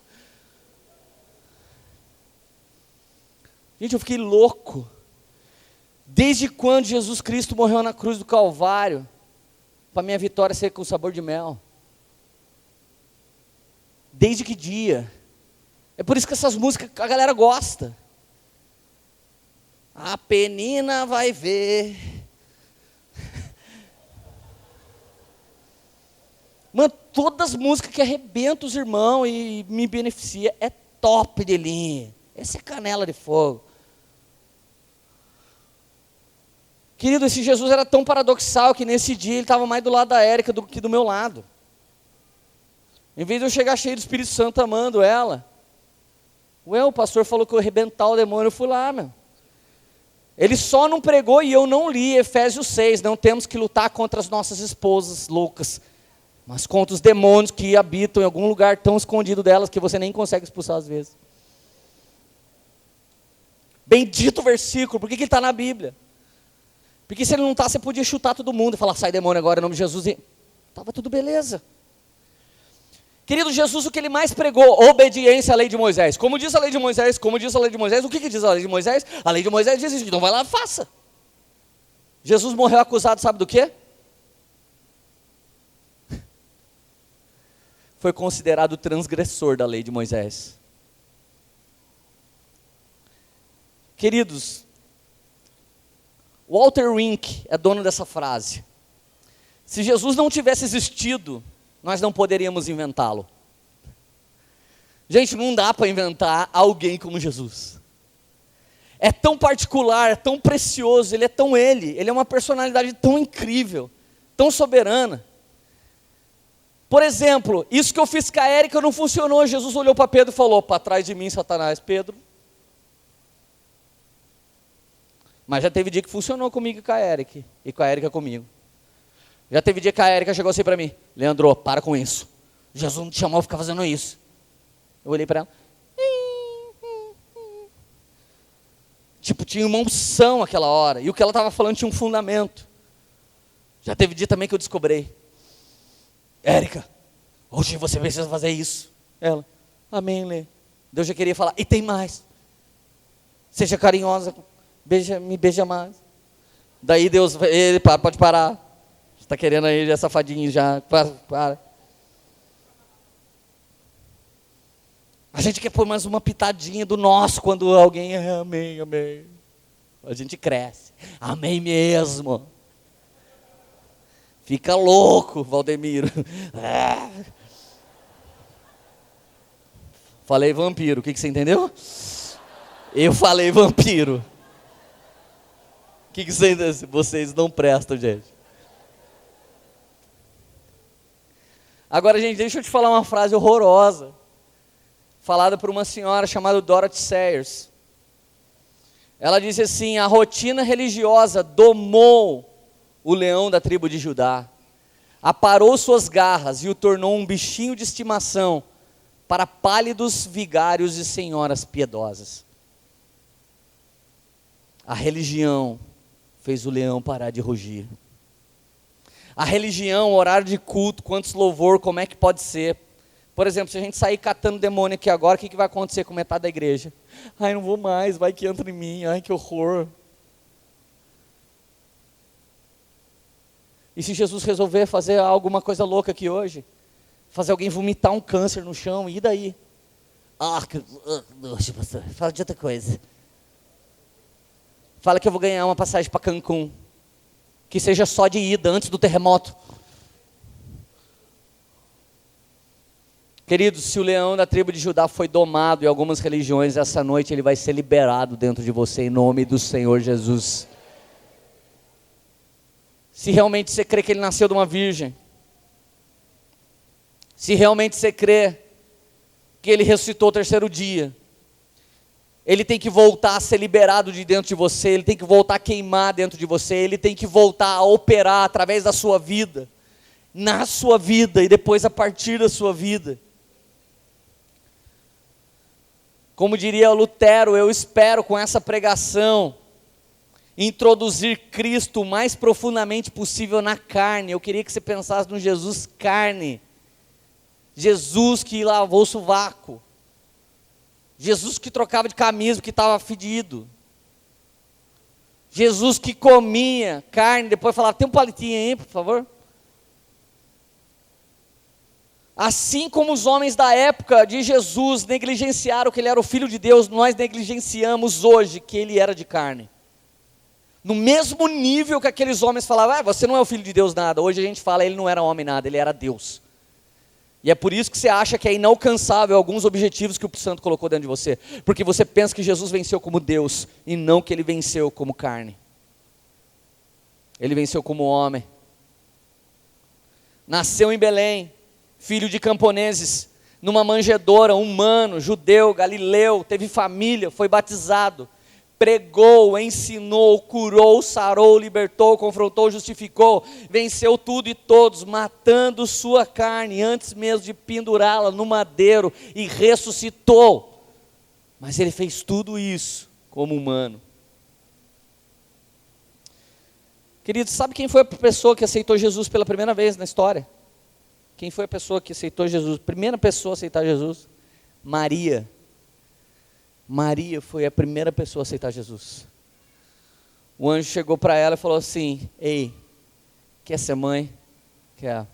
S1: Gente, eu fiquei louco. Desde quando Jesus Cristo morreu na cruz do Calvário, para minha vitória ser com sabor de mel? Desde que dia? É por isso que essas músicas a galera gosta. A penina vai ver. Mano, todas as músicas que arrebentam os irmãos e me beneficia é top de linha. Essa é canela de fogo. Querido, esse Jesus era tão paradoxal que nesse dia ele estava mais do lado da Érica do que do meu lado. Em vez de eu chegar cheio do Espírito Santo amando ela, o pastor falou que eu ia arrebentar o demônio, eu fui lá, meu. Ele só não pregou e eu não li Efésios 6, não temos que lutar contra as nossas esposas loucas, mas contra os demônios que habitam em algum lugar tão escondido delas que você nem consegue expulsar às vezes. Bendito versículo, por que ele está na Bíblia? Porque se ele não está, você podia chutar todo mundo e falar, sai demônio agora em nome de Jesus. E estava tudo beleza. Querido, Jesus, o que ele mais pregou? Obediência à lei de Moisés. Como diz a lei de Moisés? Como diz a lei de Moisés? O que diz a lei de Moisés? A lei de Moisés diz isso, então vai lá e faça. Jesus morreu acusado, sabe do quê? Foi considerado transgressor da lei de Moisés. Queridos, Walter Wink é dono dessa frase. Se Jesus não tivesse existido, nós não poderíamos inventá-lo. Gente, não dá para inventar alguém como Jesus. É tão particular, é tão precioso, ele é tão ele é uma personalidade tão incrível, tão soberana. Por exemplo, isso que eu fiz com a Érica não funcionou. Jesus olhou para Pedro e falou, para trás de mim, Satanás. Pedro. Mas já teve dia que funcionou comigo e com a Érica, e com a Érica comigo. Já teve dia que a Érica chegou assim para mim, Leandro, para com isso. Jesus não te chamou a ficar fazendo isso. Eu olhei para ela. Tipo, tinha uma unção aquela hora. E o que ela estava falando tinha um fundamento. Já teve dia também que eu descobri. Érica, hoje você precisa fazer isso. Ela, amém, Lê. Deus já queria falar, e tem mais. Seja carinhosa, me beija mais. Daí Deus, ele pode parar. Você está querendo aí, já safadinho, já, para. A gente quer pôr mais uma pitadinha do nosso, quando alguém, amém, amém. A gente cresce, amém mesmo. Fica louco, Valdemiro. Falei vampiro, o que você entendeu? Eu falei vampiro. O que você entendeu? Vocês não prestam, gente. Agora, gente, deixa eu te falar uma frase horrorosa, falada por uma senhora chamada Dorothy Sayers. Ela disse assim, a rotina religiosa domou o leão da tribo de Judá, aparou suas garras e o tornou um bichinho de estimação para pálidos vigários e senhoras piedosas. A religião fez o leão parar de rugir. A religião, o horário de culto, quantos louvor, como é que pode ser? Por exemplo, se a gente sair catando demônio aqui agora, o que vai acontecer com metade da igreja? Ai, não vou mais, vai que entra em mim, ai que horror. E se Jesus resolver fazer alguma coisa louca aqui hoje? Fazer alguém vomitar um câncer no chão, e daí? Pastor, fala de outra coisa. Fala que eu vou ganhar uma passagem para Cancún, que seja só de ida, antes do terremoto. Queridos, se o leão da tribo de Judá foi domado em algumas religiões, essa noite ele vai ser liberado dentro de você, em nome do Senhor Jesus. Se realmente você crê que ele nasceu de uma virgem, se realmente você crê que ele ressuscitou o terceiro dia, ele tem que voltar a ser liberado de dentro de você, ele tem que voltar a queimar dentro de você, ele tem que voltar a operar através da sua vida, na sua vida e depois a partir da sua vida. Como diria Lutero, eu espero com essa pregação introduzir Cristo o mais profundamente possível na carne. Eu queria que você pensasse no Jesus carne, Jesus que lavou o sovaco, Jesus que trocava de camisa que estava fedido, Jesus que comia carne, depois falava, tem um palitinho aí, por favor? Assim como os homens da época de Jesus negligenciaram que ele era o Filho de Deus, nós negligenciamos hoje que ele era de carne. No mesmo nível que aqueles homens falavam, você não é o Filho de Deus nada, hoje a gente fala, ele não era homem nada, ele era Deus. E é por isso que você acha que é inalcançável alguns objetivos que o Santo colocou dentro de você. Porque você pensa que Jesus venceu como Deus, e não que ele venceu como carne. Ele venceu como homem. Nasceu em Belém, filho de camponeses, numa manjedoura, humano, judeu, galileu, teve família, foi batizado, pregou, ensinou, curou, sarou, libertou, confrontou, justificou, venceu tudo e todos, matando sua carne, antes mesmo de pendurá-la no madeiro, e ressuscitou. Mas ele fez tudo isso como humano. Queridos, sabe quem foi a pessoa que aceitou Jesus pela primeira vez na história? Quem foi a pessoa que aceitou Jesus? Primeira pessoa a aceitar Jesus? Maria. Maria foi a primeira pessoa a aceitar Jesus. O anjo chegou para ela e falou assim: ei, quer ser mãe? Quer.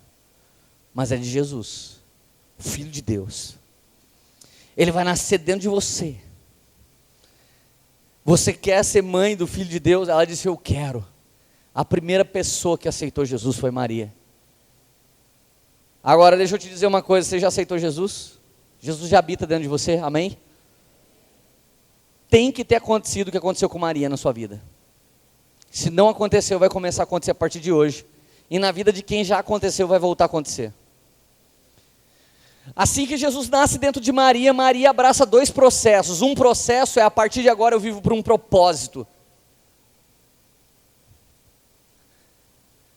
S1: Mas é de Jesus, o Filho de Deus. Ele vai nascer dentro de você. Você quer ser mãe do Filho de Deus? Ela disse: eu quero. A primeira pessoa que aceitou Jesus foi Maria. Agora deixa eu te dizer uma coisa, você já aceitou Jesus? Jesus já habita dentro de você, amém? Tem que ter acontecido o que aconteceu com Maria na sua vida. Se não aconteceu, vai começar a acontecer a partir de hoje. E na vida de quem já aconteceu, vai voltar a acontecer. Assim que Jesus nasce dentro de Maria, Maria abraça dois processos. Um processo é: a partir de agora eu vivo por um propósito.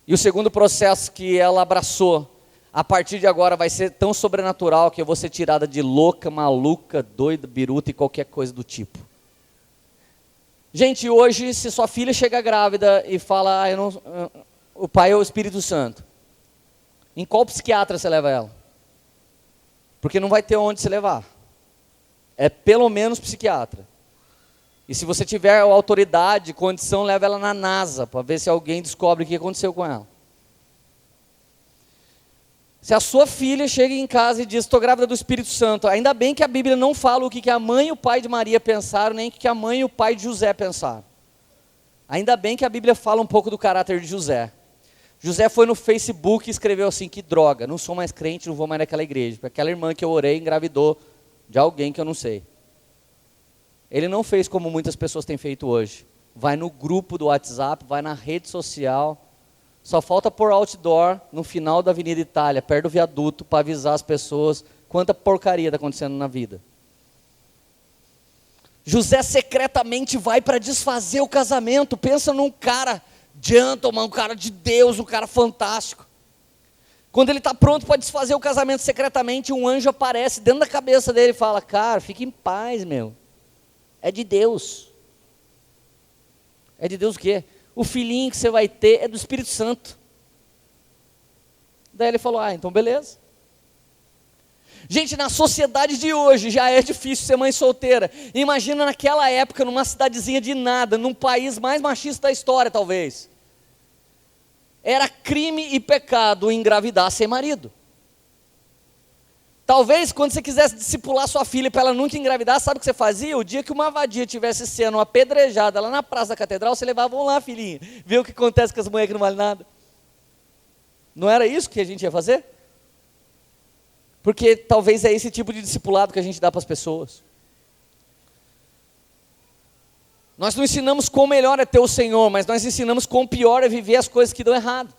S1: E o segundo processo que ela abraçou: a partir de agora vai ser tão sobrenatural que eu vou ser tirada de louca, maluca, doida, biruta e qualquer coisa do tipo. Gente, hoje, se sua filha chega grávida e fala: o pai é o Espírito Santo, em qual psiquiatra você leva ela? Porque não vai ter onde se levar. É pelo menos psiquiatra. E se você tiver autoridade, condição, leva ela na NASA, para ver se alguém descobre o que aconteceu com ela. Se a sua filha chega em casa e diz: estou grávida do Espírito Santo, ainda bem que a Bíblia não fala o que a mãe e o pai de Maria pensaram, nem o que a mãe e o pai de José pensaram. Ainda bem que a Bíblia fala um pouco do caráter de José. José foi no Facebook e escreveu assim: que droga, não sou mais crente, não vou mais naquela igreja, porque aquela irmã que eu orei engravidou de alguém que eu não sei. Ele não fez como muitas pessoas têm feito hoje. Vai no grupo do WhatsApp, vai na rede social. Só falta pôr outdoor no final da Avenida Itália, perto do viaduto, para avisar as pessoas quanta porcaria está acontecendo na vida. José secretamente vai para desfazer o casamento. Pensa num cara gentleman, um cara de Deus, um cara fantástico. Quando ele está pronto para desfazer o casamento secretamente, um anjo aparece dentro da cabeça dele e fala: cara, fique em paz, meu. É de Deus. É de Deus o quê? O filhinho que você vai ter é do Espírito Santo. Daí ele falou: ah, então beleza. Gente, na sociedade de hoje já é difícil ser mãe solteira. Imagina naquela época, numa cidadezinha de nada, num país mais machista da história talvez. Era crime e pecado engravidar sem marido. Talvez quando você quisesse discipular sua filha para ela nunca engravidar, sabe o que você fazia? O dia que uma vadia estivesse sendo apedrejada lá na praça da catedral, você levava: vamos lá, filhinha, ver o que acontece com as mulheres que não valem nada. Não era isso que a gente ia fazer? Porque talvez é esse tipo de discipulado que a gente dá para as pessoas. Nós não ensinamos quão melhor é ter o Senhor, mas nós ensinamos quão pior é viver as coisas que dão errado.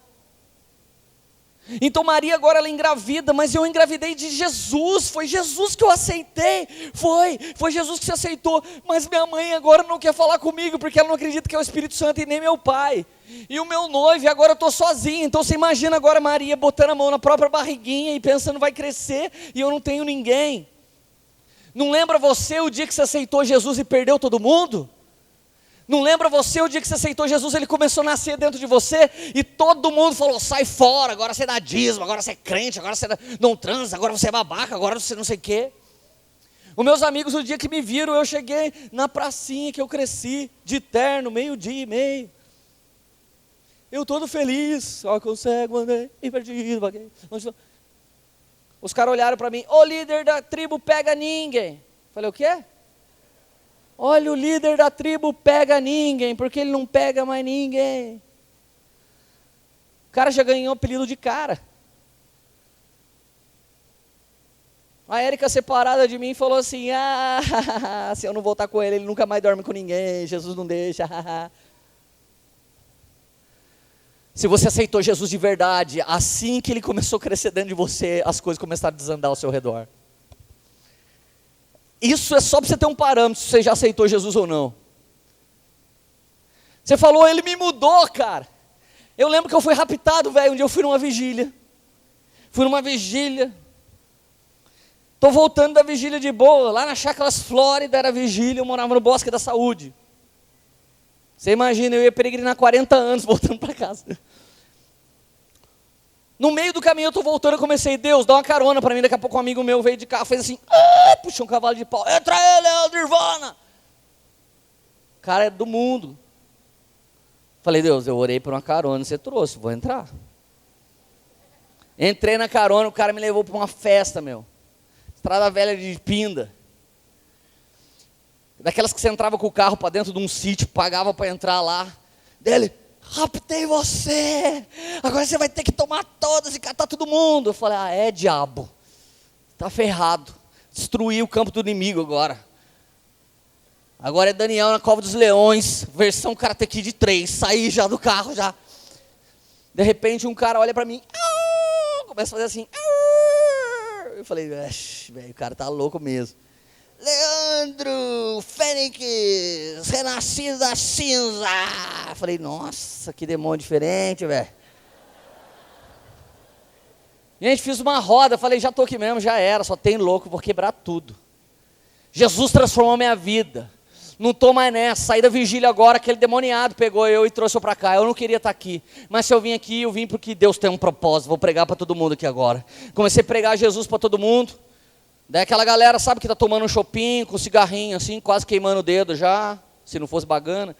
S1: Então Maria agora ela engravida, mas eu engravidei de Jesus, foi Jesus que eu aceitei, foi Jesus que você aceitou, mas minha mãe agora não quer falar comigo, porque ela não acredita que é o Espírito Santo e nem meu pai, e o meu noivo, e agora eu estou sozinha. Então você imagina agora Maria botando a mão na própria barriguinha e pensando: vai crescer e eu não tenho ninguém. Não lembra você o dia que você aceitou Jesus e perdeu todo mundo? Não lembra você o dia que você aceitou Jesus, ele começou a nascer dentro de você e todo mundo falou: sai fora, agora você dá dízimo, agora você é crente, agora você não transa, agora você é babaca, agora você não sei o quê. Os meus amigos, o dia que me viram, eu cheguei na pracinha que eu cresci, de terno, 12:30. Eu todo feliz, só que eu cego andei e perdido, vaguei. Os caras olharam para mim: o líder da tribo pega ninguém. Falei: o quê? Olha, o líder da tribo pega ninguém, porque ele não pega mais ninguém. O cara já ganhou apelido de cara. A Érica, separada de mim, falou assim: ah, se eu não voltar com ele, ele nunca mais dorme com ninguém, Jesus não deixa. Se você aceitou Jesus de verdade, assim que ele começou a crescer dentro de você, as coisas começaram a desandar ao seu redor. Isso é só para você ter um parâmetro, se você já aceitou Jesus ou não. Você falou: ele me mudou, cara. Eu lembro que eu fui raptado, velho, um dia eu fui numa vigília. Estou voltando da vigília de boa, lá na Chácaras Flórida era vigília, eu morava no Bosque da Saúde. Você imagina, eu ia peregrinar 40 anos voltando para casa. No meio do caminho eu estou voltando, eu comecei, Deus, dá uma carona para mim. Daqui a pouco um amigo meu veio de carro, fez assim, puxou um cavalo de pau, entra ele, é o Nirvana. O cara é do mundo. Falei, Deus, eu orei por uma carona, você trouxe, vou entrar. Entrei na carona, o cara me levou para uma festa, meu. Estrada velha de Pinda. Daquelas que você entrava com o carro para dentro de um sítio, pagava para entrar lá. Dele, raptei você, agora você vai ter que tomar todas e catar todo mundo. Eu falei, é diabo, tá ferrado, destruí o campo do inimigo agora. Agora é Daniel na Cova dos Leões, versão Karate Kid 3, saí já do carro já. De repente um cara olha para mim, começa a fazer assim, eu falei, velho, o cara tá louco mesmo. Leandro Fênix, renascido da cinza. Falei, nossa, que demônio diferente, velho. Gente, fiz uma roda, falei, já estou aqui mesmo, já era, só tem louco, vou quebrar tudo. Jesus transformou minha vida. Não estou mais nessa, saí da vigília agora, aquele demoniado pegou eu e trouxe eu para cá. Eu não queria estar aqui, mas se eu vim aqui, eu vim porque Deus tem um propósito, vou pregar para todo mundo aqui agora. Comecei a pregar Jesus para todo mundo. Daí aquela galera, sabe, que está tomando um chopinho, com cigarrinho assim, quase queimando o dedo já, se não fosse bagana.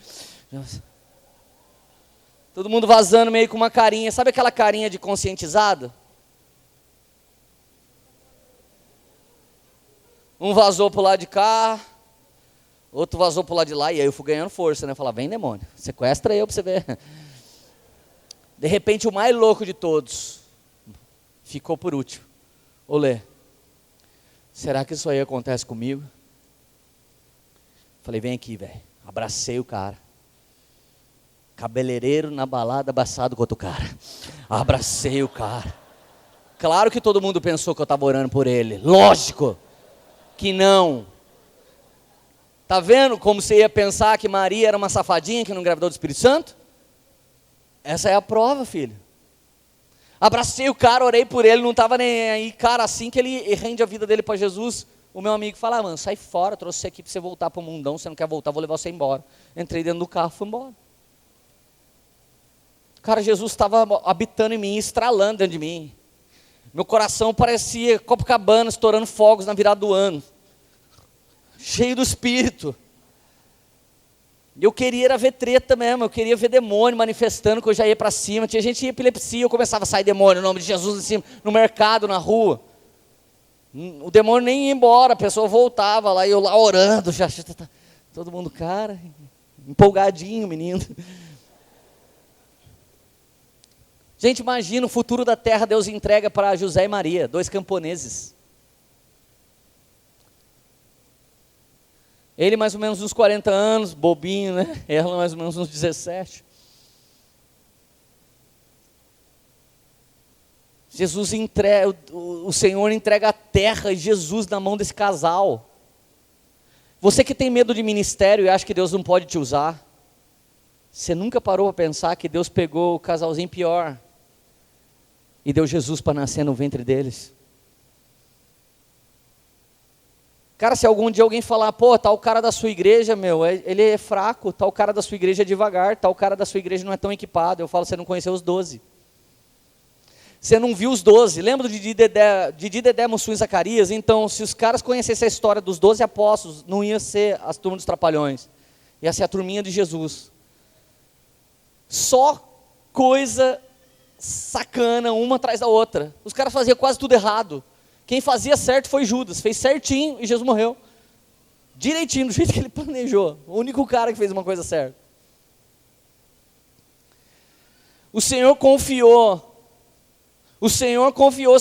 S1: Todo mundo vazando meio com uma carinha, sabe aquela carinha de conscientizado? Um vazou pro lado de cá, outro vazou pro lado de lá, e aí eu fui ganhando força, né? Falar, vem demônio, sequestra eu para você ver. De repente o mais louco de todos, ficou por último. Olê. Será que isso aí acontece comigo? Falei, vem aqui, velho. Abracei o cara. Cabeleireiro na balada, abraçado com outro cara. Abracei o cara. Claro que todo mundo pensou que eu estava orando por ele. Lógico que não. Tá vendo como você ia pensar que Maria era uma safadinha que não engravidou do Espírito Santo? Essa é a prova, filho. Abracei o cara, orei por ele, não estava nem aí, cara, assim que ele rende a vida dele para Jesus, o meu amigo fala, mano, sai fora, trouxe você aqui para você voltar para o mundão, você não quer voltar, vou levar você embora. Entrei dentro do carro, fui embora. Cara, Jesus estava habitando em mim, estralando dentro de mim. Meu coração parecia Copacabana, estourando fogos na virada do ano. Cheio do Espírito. Eu queria era ver treta mesmo, eu queria ver demônio manifestando, que eu já ia para cima. Tinha gente que tinha epilepsia, eu começava a sair demônio, no nome de Jesus, em cima, no mercado, na rua. O demônio nem ia embora, a pessoa voltava lá, e eu lá orando, já, todo mundo, cara, empolgadinho, menino. Gente, imagina o futuro da terra, Deus entrega para José e Maria, 2 camponeses. Ele mais ou menos uns 40 anos, bobinho, né? Ela mais ou menos uns 17. O Senhor entrega a terra e Jesus na mão desse casal. Você que tem medo de ministério e acha que Deus não pode te usar, você nunca parou para pensar que Deus pegou o casalzinho pior e deu Jesus para nascer no ventre deles? Cara, se algum dia alguém falar, pô, tal cara da sua igreja, meu, ele é fraco, tal cara da sua igreja é devagar, tal cara da sua igreja não é tão equipado, eu falo, você não conheceu os 12. Você não viu os 12, lembra de Didi, Dedé, Mussum e Zacarias? Então, se os caras conhecessem a história dos 12 apóstolos, não ia ser as turmas dos Trapalhões, ia ser a turminha de Jesus. Só coisa sacana, uma atrás da outra. Os caras faziam quase tudo errado. Quem fazia certo foi Judas, fez certinho e Jesus morreu. Direitinho, do jeito que ele planejou. O único cara que fez uma coisa certa. O Senhor confiou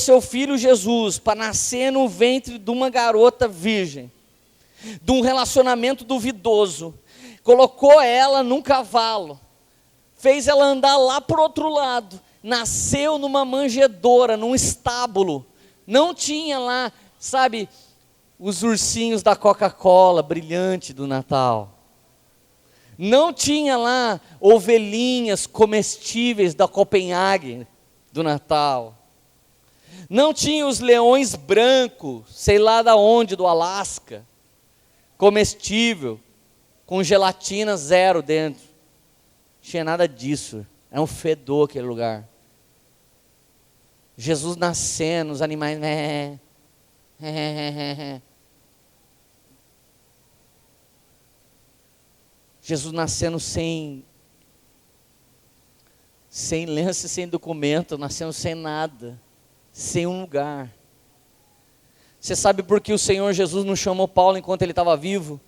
S1: seu filho Jesus para nascer no ventre de uma garota virgem, de um relacionamento duvidoso. Colocou ela num cavalo, fez ela andar lá para o outro lado, nasceu numa manjedoura, num estábulo. Não tinha lá, sabe, os ursinhos da Coca-Cola brilhante do Natal. Não tinha lá ovelhinhas comestíveis da Copenhague do Natal. Não tinha os leões brancos, sei lá da onde, do Alasca, comestível, com gelatina zero dentro. tinha nada disso. Era um fedor aquele lugar. Jesus nascendo, os animais... Jesus nascendo sem lenço, sem documento, nascendo sem nada, sem um lugar. Você sabe por que o Senhor Jesus não chamou Paulo enquanto ele estava vivo?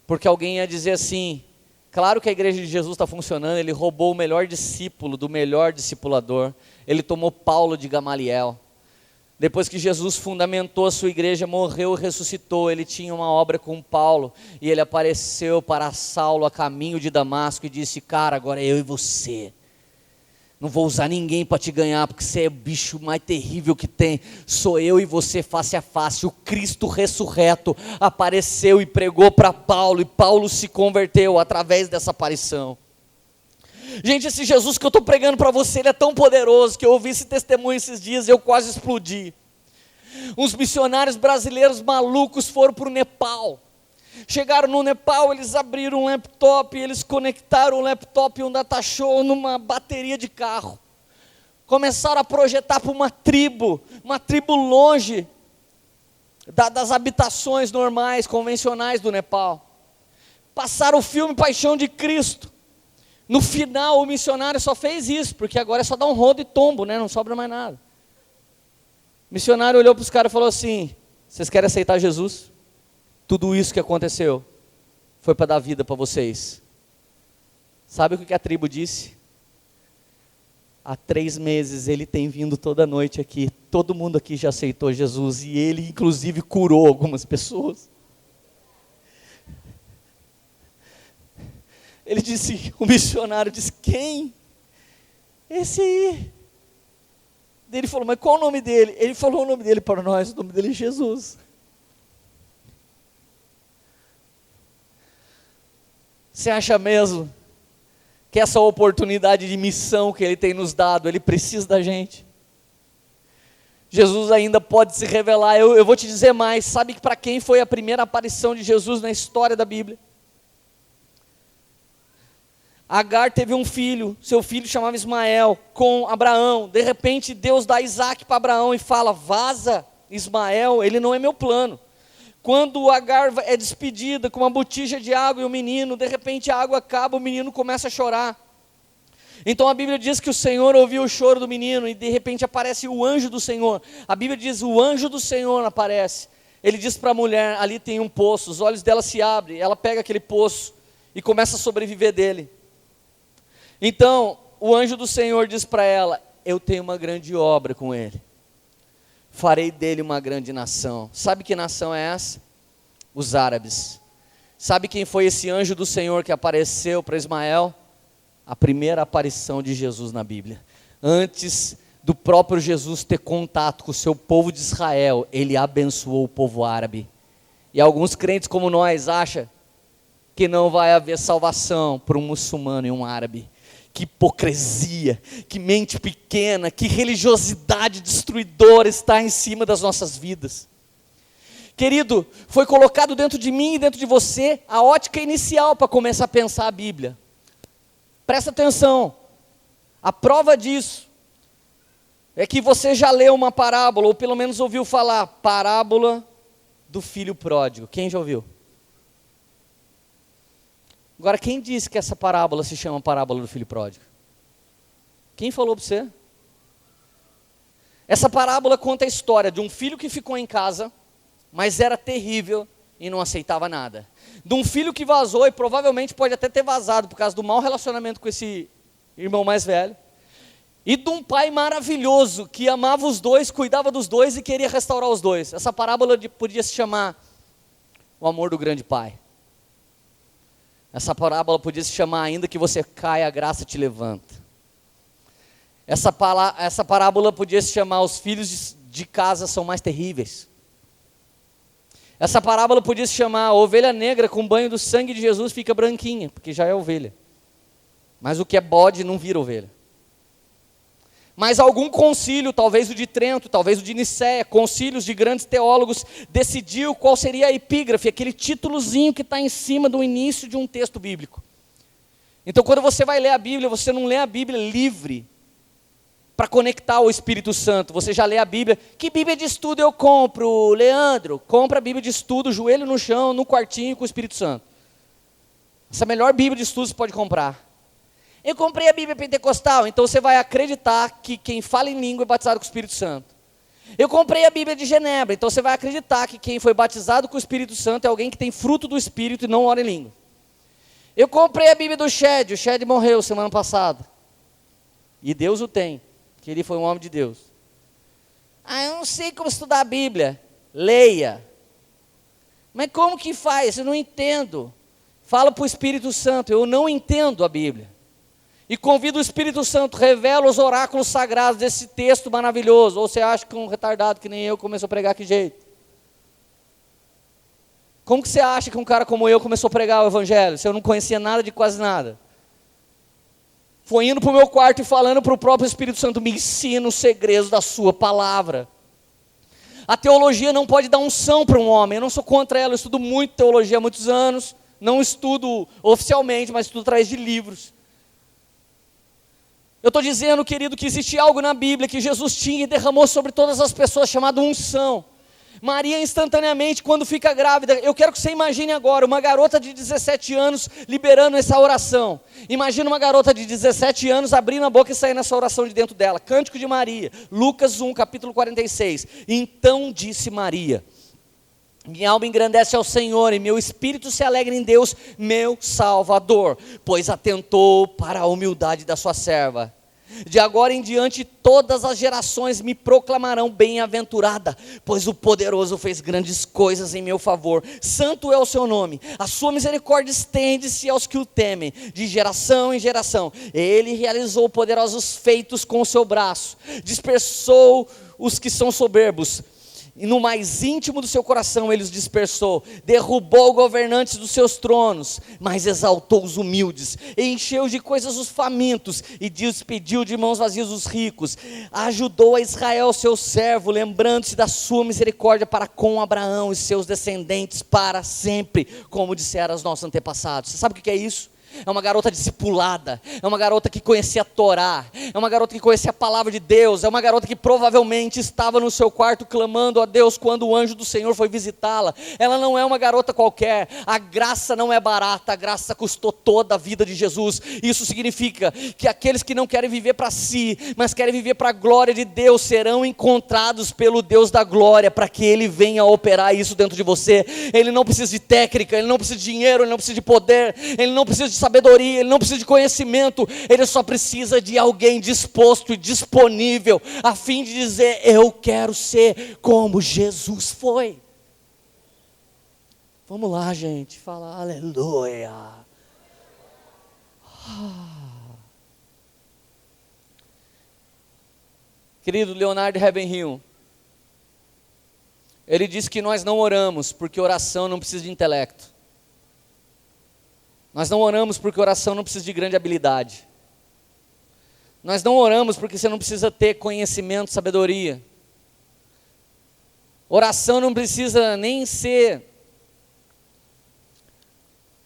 S1: Porque alguém ia dizer assim, claro que a igreja de Jesus está funcionando, ele roubou o melhor discípulo do melhor discipulador, ele tomou Paulo de Gamaliel. Depois que Jesus fundamentou a sua igreja, morreu e ressuscitou, ele tinha uma obra com Paulo, e ele apareceu para Saulo a caminho de Damasco e disse, cara, agora é eu e você. Não vou usar ninguém para te ganhar, porque você é o bicho mais terrível que tem. Sou eu e você face a face. O Cristo ressurreto apareceu e pregou para Paulo, e Paulo se converteu através dessa aparição. Gente, esse Jesus que eu estou pregando para você, ele é tão poderoso, que eu ouvi esse testemunho esses dias e eu quase explodi. Uns missionários brasileiros malucos foram para o Nepal. Chegaram no Nepal, eles abriram um laptop, eles conectaram o laptop e um datashow numa bateria de carro. Começaram a projetar para uma tribo longe das habitações normais, convencionais do Nepal. Passaram o filme Paixão de Cristo. No final o missionário só fez isso, porque agora é só dar um rodo e tombo, né? Não sobra mais nada. O missionário olhou para os caras e falou assim, vocês querem aceitar Jesus? Tudo isso que aconteceu foi para dar vida para vocês. Sabe o que a tribo disse? Há 3 meses ele tem vindo toda noite aqui, todo mundo aqui já aceitou Jesus, e ele inclusive curou algumas pessoas. Ele disse, o missionário disse, quem? Esse aí. Ele falou, mas qual o nome dele? Ele falou o nome dele para nós, o nome dele é Jesus. Você acha mesmo que essa oportunidade de missão que ele tem nos dado, ele precisa da gente? Jesus ainda pode se revelar. Eu vou te dizer mais, sabe que para quem foi a primeira aparição de Jesus na história da Bíblia? Agar teve um filho, seu filho chamava Ismael, com Abraão. De repente Deus dá Isaac para Abraão e fala, vaza Ismael, ele não é meu plano. Quando Agar é despedida com uma botija de água e o menino, de repente a água acaba, o menino começa a chorar. Então a Bíblia diz que o Senhor ouviu o choro do menino e de repente aparece o anjo do Senhor. A Bíblia diz, o anjo do Senhor aparece. Ele diz para a mulher, ali tem um poço, os olhos dela se abrem, ela pega aquele poço e começa a sobreviver dele. Então o anjo do Senhor diz para ela, eu tenho uma grande obra com ele. Farei dele uma grande nação. Sabe que nação é essa? Os árabes. Sabe quem foi esse anjo do Senhor que apareceu para Ismael? A primeira aparição de Jesus na Bíblia. Antes do próprio Jesus ter contato com o seu povo de Israel, ele abençoou o povo árabe. E alguns crentes como nós acham que não vai haver salvação para um muçulmano e um árabe. Que hipocrisia, que mente pequena, que religiosidade destruidora está em cima das nossas vidas. Querido, foi colocado dentro de mim e dentro de você a ótica inicial para começar a pensar a Bíblia. Presta atenção, a prova disso é que você já leu uma parábola, ou pelo menos ouviu falar, parábola do filho pródigo. Quem já ouviu? Agora, quem disse que essa parábola se chama parábola do filho pródigo? Quem falou para você? Essa parábola conta a história de um filho que ficou em casa, mas era terrível e não aceitava nada. De um filho que vazou e provavelmente pode até ter vazado por causa do mau relacionamento com esse irmão mais velho. E de um pai maravilhoso que amava os dois, cuidava dos dois e queria restaurar os dois. Essa parábola podia se chamar o amor do grande pai. Essa parábola podia se chamar ainda que você caia, a graça te levanta. Essa parábola podia se chamar os filhos de casa são mais terríveis. Essa parábola podia se chamar a ovelha negra com banho do sangue de Jesus fica branquinha, porque já é ovelha. Mas o que é bode não vira ovelha. Mas algum concílio, talvez o de Trento, talvez o de Nicéia, concílios de grandes teólogos, decidiu qual seria a epígrafe, aquele títulozinho que está em cima do início de um texto bíblico. Então quando você vai ler a Bíblia, você não lê a Bíblia livre para conectar ao Espírito Santo. Você já lê a Bíblia. Que Bíblia de estudo eu compro, Leandro? Compra a Bíblia de estudo, joelho no chão, no quartinho com o Espírito Santo. Essa é a melhor Bíblia de estudo que você pode comprar. Eu comprei a Bíblia pentecostal, então você vai acreditar que quem fala em língua é batizado com o Espírito Santo. Eu comprei a Bíblia de Genebra, então você vai acreditar que quem foi batizado com o Espírito Santo é alguém que tem fruto do Espírito e não ora em língua. Eu comprei a Bíblia do Shed, o Shed morreu semana passada. E Deus o tem, que ele foi um homem de Deus. Eu não sei como estudar a Bíblia. Leia. Mas como que faz? Eu não entendo. Fala para o Espírito Santo, eu não entendo a Bíblia. E convida o Espírito Santo, revela os oráculos sagrados desse texto maravilhoso. Ou você acha que um retardado que nem eu começou a pregar que jeito? Como que você acha que um cara como eu começou a pregar o Evangelho, se eu não conhecia nada de quase nada? Foi indo para o meu quarto e falando para o próprio Espírito Santo, me ensina os segredos da sua palavra. A teologia não pode dar unção para um homem, eu não sou contra ela, eu estudo muito teologia há muitos anos, não estudo oficialmente, mas estudo através de livros. Eu estou dizendo, querido, que existe algo na Bíblia que Jesus tinha e derramou sobre todas as pessoas, chamado unção. Maria instantaneamente, quando fica grávida, eu quero que você imagine agora, uma garota de 17 anos liberando essa oração. Imagina uma garota de 17 anos abrindo a boca e saindo essa oração de dentro dela. Cântico de Maria, Lucas 1, capítulo 46. Então disse Maria: minha alma engrandece ao Senhor e meu espírito se alegra em Deus, meu Salvador, pois atentou para a humildade da sua serva. De agora em diante todas as gerações me proclamarão bem-aventurada, pois o poderoso fez grandes coisas em meu favor. Santo é o seu nome, a sua misericórdia estende-se aos que o temem, de geração em geração. Ele realizou poderosos feitos com o seu braço, dispersou os que são soberbos, e no mais íntimo do seu coração ele os dispersou, derrubou governantes dos seus tronos, mas exaltou os humildes, e encheu de coisas os famintos, e despediu de mãos vazias os ricos. Ajudou a Israel seu servo, lembrando-se da sua misericórdia para com Abraão e seus descendentes para sempre, como disseram os nossos antepassados. Você sabe o que é isso? É uma garota discipulada, é uma garota que conhecia a Torá, é uma garota que conhecia a palavra de Deus, é uma garota que provavelmente estava no seu quarto clamando a Deus quando o anjo do Senhor foi visitá-la. Ela não é uma garota qualquer, a graça não é barata, a graça custou toda a vida de Jesus. Isso significa que aqueles que não querem viver para si, mas querem viver para a glória de Deus, serão encontrados pelo Deus da glória, para que Ele venha operar isso dentro de você. Ele não precisa de técnica, Ele não precisa de dinheiro, Ele não precisa de poder, Ele não precisa de sabedoria, Ele não precisa de conhecimento, Ele só precisa de alguém disposto e disponível, a fim de dizer: eu quero ser como Jesus foi. Vamos lá, gente, fala aleluia. Querido Leonard Ravenhill, ele disse que nós não oramos porque oração não precisa de intelecto. Nós não oramos porque oração não precisa de grande habilidade. Nós não oramos porque você não precisa ter conhecimento, sabedoria. Oração não precisa nem ser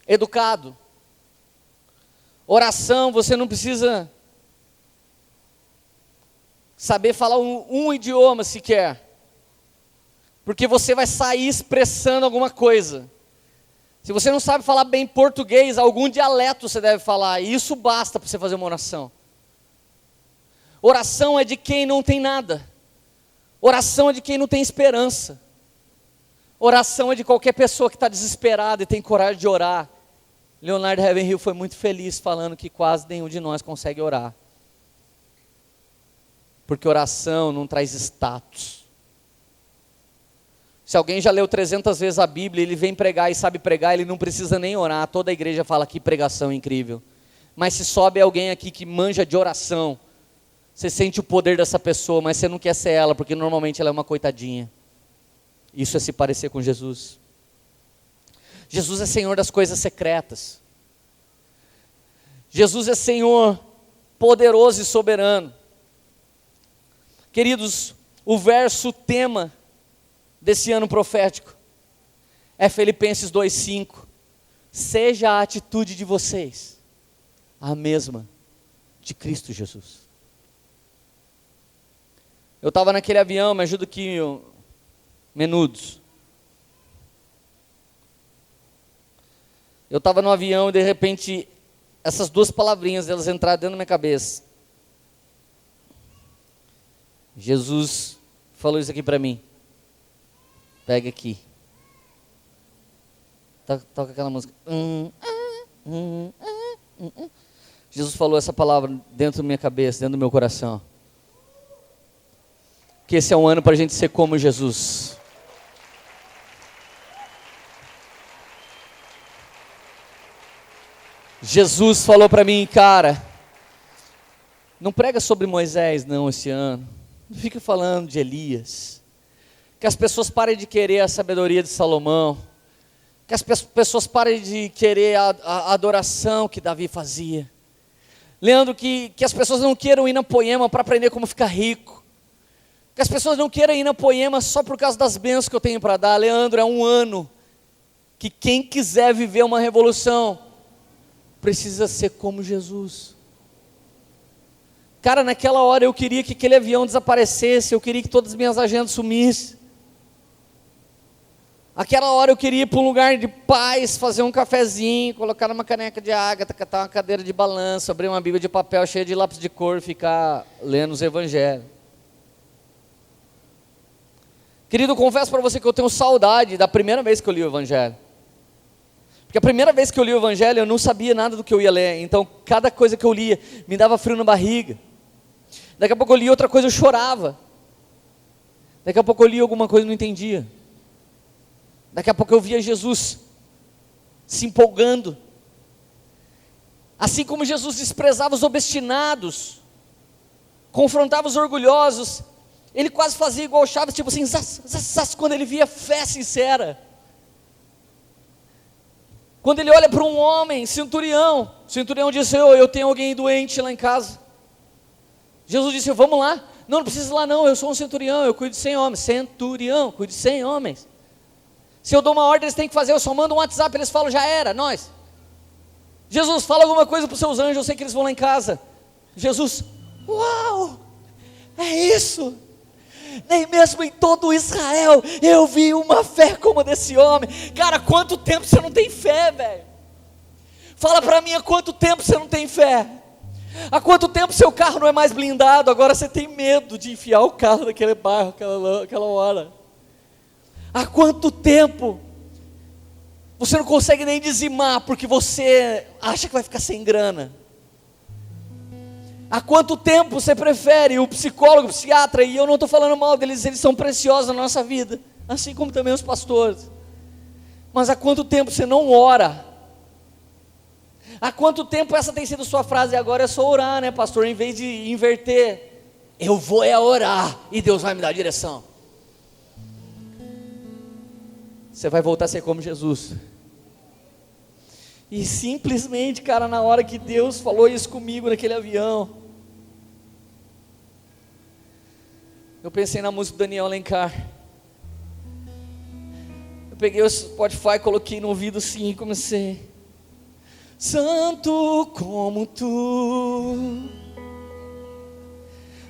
S1: educado. Oração, você não precisa saber falar um idioma sequer, porque você vai sair expressando alguma coisa. Se você não sabe falar bem português, algum dialeto você deve falar, e isso basta para você fazer uma oração. Oração é de quem não tem nada. Oração é de quem não tem esperança. Oração é de qualquer pessoa que está desesperada e tem coragem de orar. Leonard Ravenhill foi muito feliz falando que quase nenhum de nós consegue orar. Porque oração não traz status. Se alguém já leu 300 vezes a Bíblia, ele vem pregar e sabe pregar, ele não precisa nem orar. Toda a igreja fala: que pregação incrível. Mas se sobe alguém aqui que manja de oração, você sente o poder dessa pessoa, mas você não quer ser ela, porque normalmente ela é uma coitadinha. Isso é se parecer com Jesus. Jesus é Senhor das coisas secretas. Jesus é Senhor poderoso e soberano. Queridos, o verso tema desse ano profético é Filipenses 2:5. Seja a atitude de vocês a mesma de Cristo Jesus. Eu estava naquele avião, me ajuda aqui, menudos. Eu estava no avião e de repente, essas duas palavrinhas, elas entraram dentro da minha cabeça. Jesus falou isso aqui para mim. Pega aqui. Toca aquela música. Jesus falou essa palavra dentro da minha cabeça, dentro do meu coração. Que esse é um ano para a gente ser como Jesus. Jesus falou para mim, cara, não prega sobre Moisés não esse ano. Não fica falando de Elias. Que as pessoas parem de querer a sabedoria de Salomão. Que as pessoas parem de querer a adoração que Davi fazia. Leandro, que as pessoas não queiram ir na Poema para aprender como ficar rico. Que as pessoas não queiram ir na Poema só por causa das bênçãos que eu tenho para dar. Leandro, é um ano que quem quiser viver uma revolução precisa ser como Jesus. Cara, naquela hora eu queria que aquele avião desaparecesse, eu queria que todas as minhas agendas sumissem. Aquela hora eu queria ir para um lugar de paz, fazer um cafezinho, colocar numa caneca de ágata, catar uma cadeira de balanço, abrir uma bíblia de papel cheia de lápis de cor e ficar lendo os evangelhos. Querido, eu confesso para você que eu tenho saudade da primeira vez que eu li o evangelho. Porque a primeira vez que eu li o evangelho eu não sabia nada do que eu ia ler, então cada coisa que eu lia me dava frio na barriga. Daqui a pouco eu li outra coisa, eu chorava. Daqui a pouco eu li alguma coisa e não entendia. Daqui a pouco eu via Jesus se empolgando. Assim como Jesus desprezava os obstinados, confrontava os orgulhosos, ele quase fazia igual Chaves, tipo assim, quando ele via fé sincera. Quando ele olha para um homem, centurião disse, eu tenho alguém doente lá em casa. Jesus disse, vamos lá. Não precisa ir lá não, eu sou um centurião, eu cuido de 100 homens. Centurião, cuido de 100 homens. Se eu dou uma ordem, eles têm que fazer, eu só mando um WhatsApp, eles falam, já era, nós. Jesus, fala alguma coisa para os seus anjos, eu sei que eles vão lá em casa. Jesus, uau, é isso. Nem mesmo em todo Israel eu vi uma fé como a desse homem. Cara, quanto tempo você não tem fé, velho? Fala para mim, há quanto tempo você não tem fé? Há quanto tempo seu carro não é mais blindado? Agora você tem medo de enfiar o carro naquele bairro, aquela hora. Há quanto tempo você não consegue nem dizimar porque você acha que vai ficar sem grana? Há quanto tempo você prefere o psicólogo, o psiquiatra, e eu não estou falando mal deles, eles são preciosos na nossa vida, assim como também os pastores. Mas há quanto tempo você não ora? Há quanto tempo essa tem sido sua frase? Agora é só orar, né, pastor? Em vez de inverter, eu vou orar e Deus vai me dar a direção. Você vai voltar a ser como Jesus. E simplesmente, cara, na hora que Deus falou isso comigo naquele avião, eu pensei na música do Daniel Alencar. Eu peguei o Spotify, coloquei no ouvido assim e comecei. Santo como tu,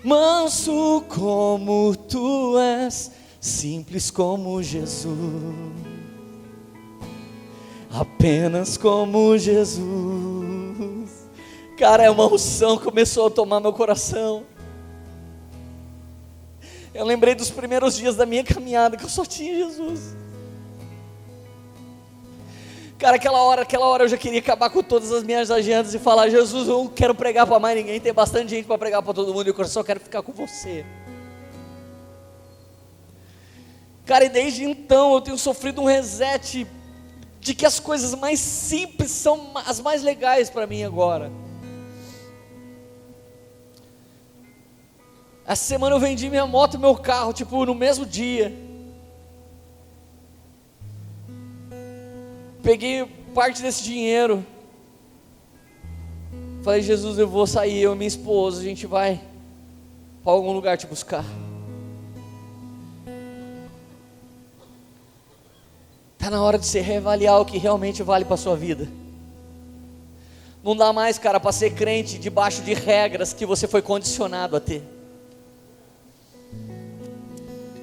S1: manso como tu és, simples como Jesus, apenas como Jesus. Cara, é uma unção que começou a tomar meu coração. Eu lembrei dos primeiros dias da minha caminhada, que eu só tinha Jesus. Cara, aquela hora eu já queria acabar com todas as minhas agendas e falar, Jesus, eu não quero pregar para mais ninguém, tem bastante gente para pregar para todo mundo, e eu só quero ficar com você. Cara, e desde então eu tenho sofrido um reset de que as coisas mais simples são as mais legais para mim agora. Essa semana eu vendi minha moto e meu carro, tipo, no mesmo dia. Peguei parte desse dinheiro. Falei, Jesus, eu vou sair, eu e minha esposa, a gente vai para algum lugar te buscar. Está na hora de você reavaliar o que realmente vale para a sua vida. Não dá mais, cara, para ser crente debaixo de regras que você foi condicionado a ter.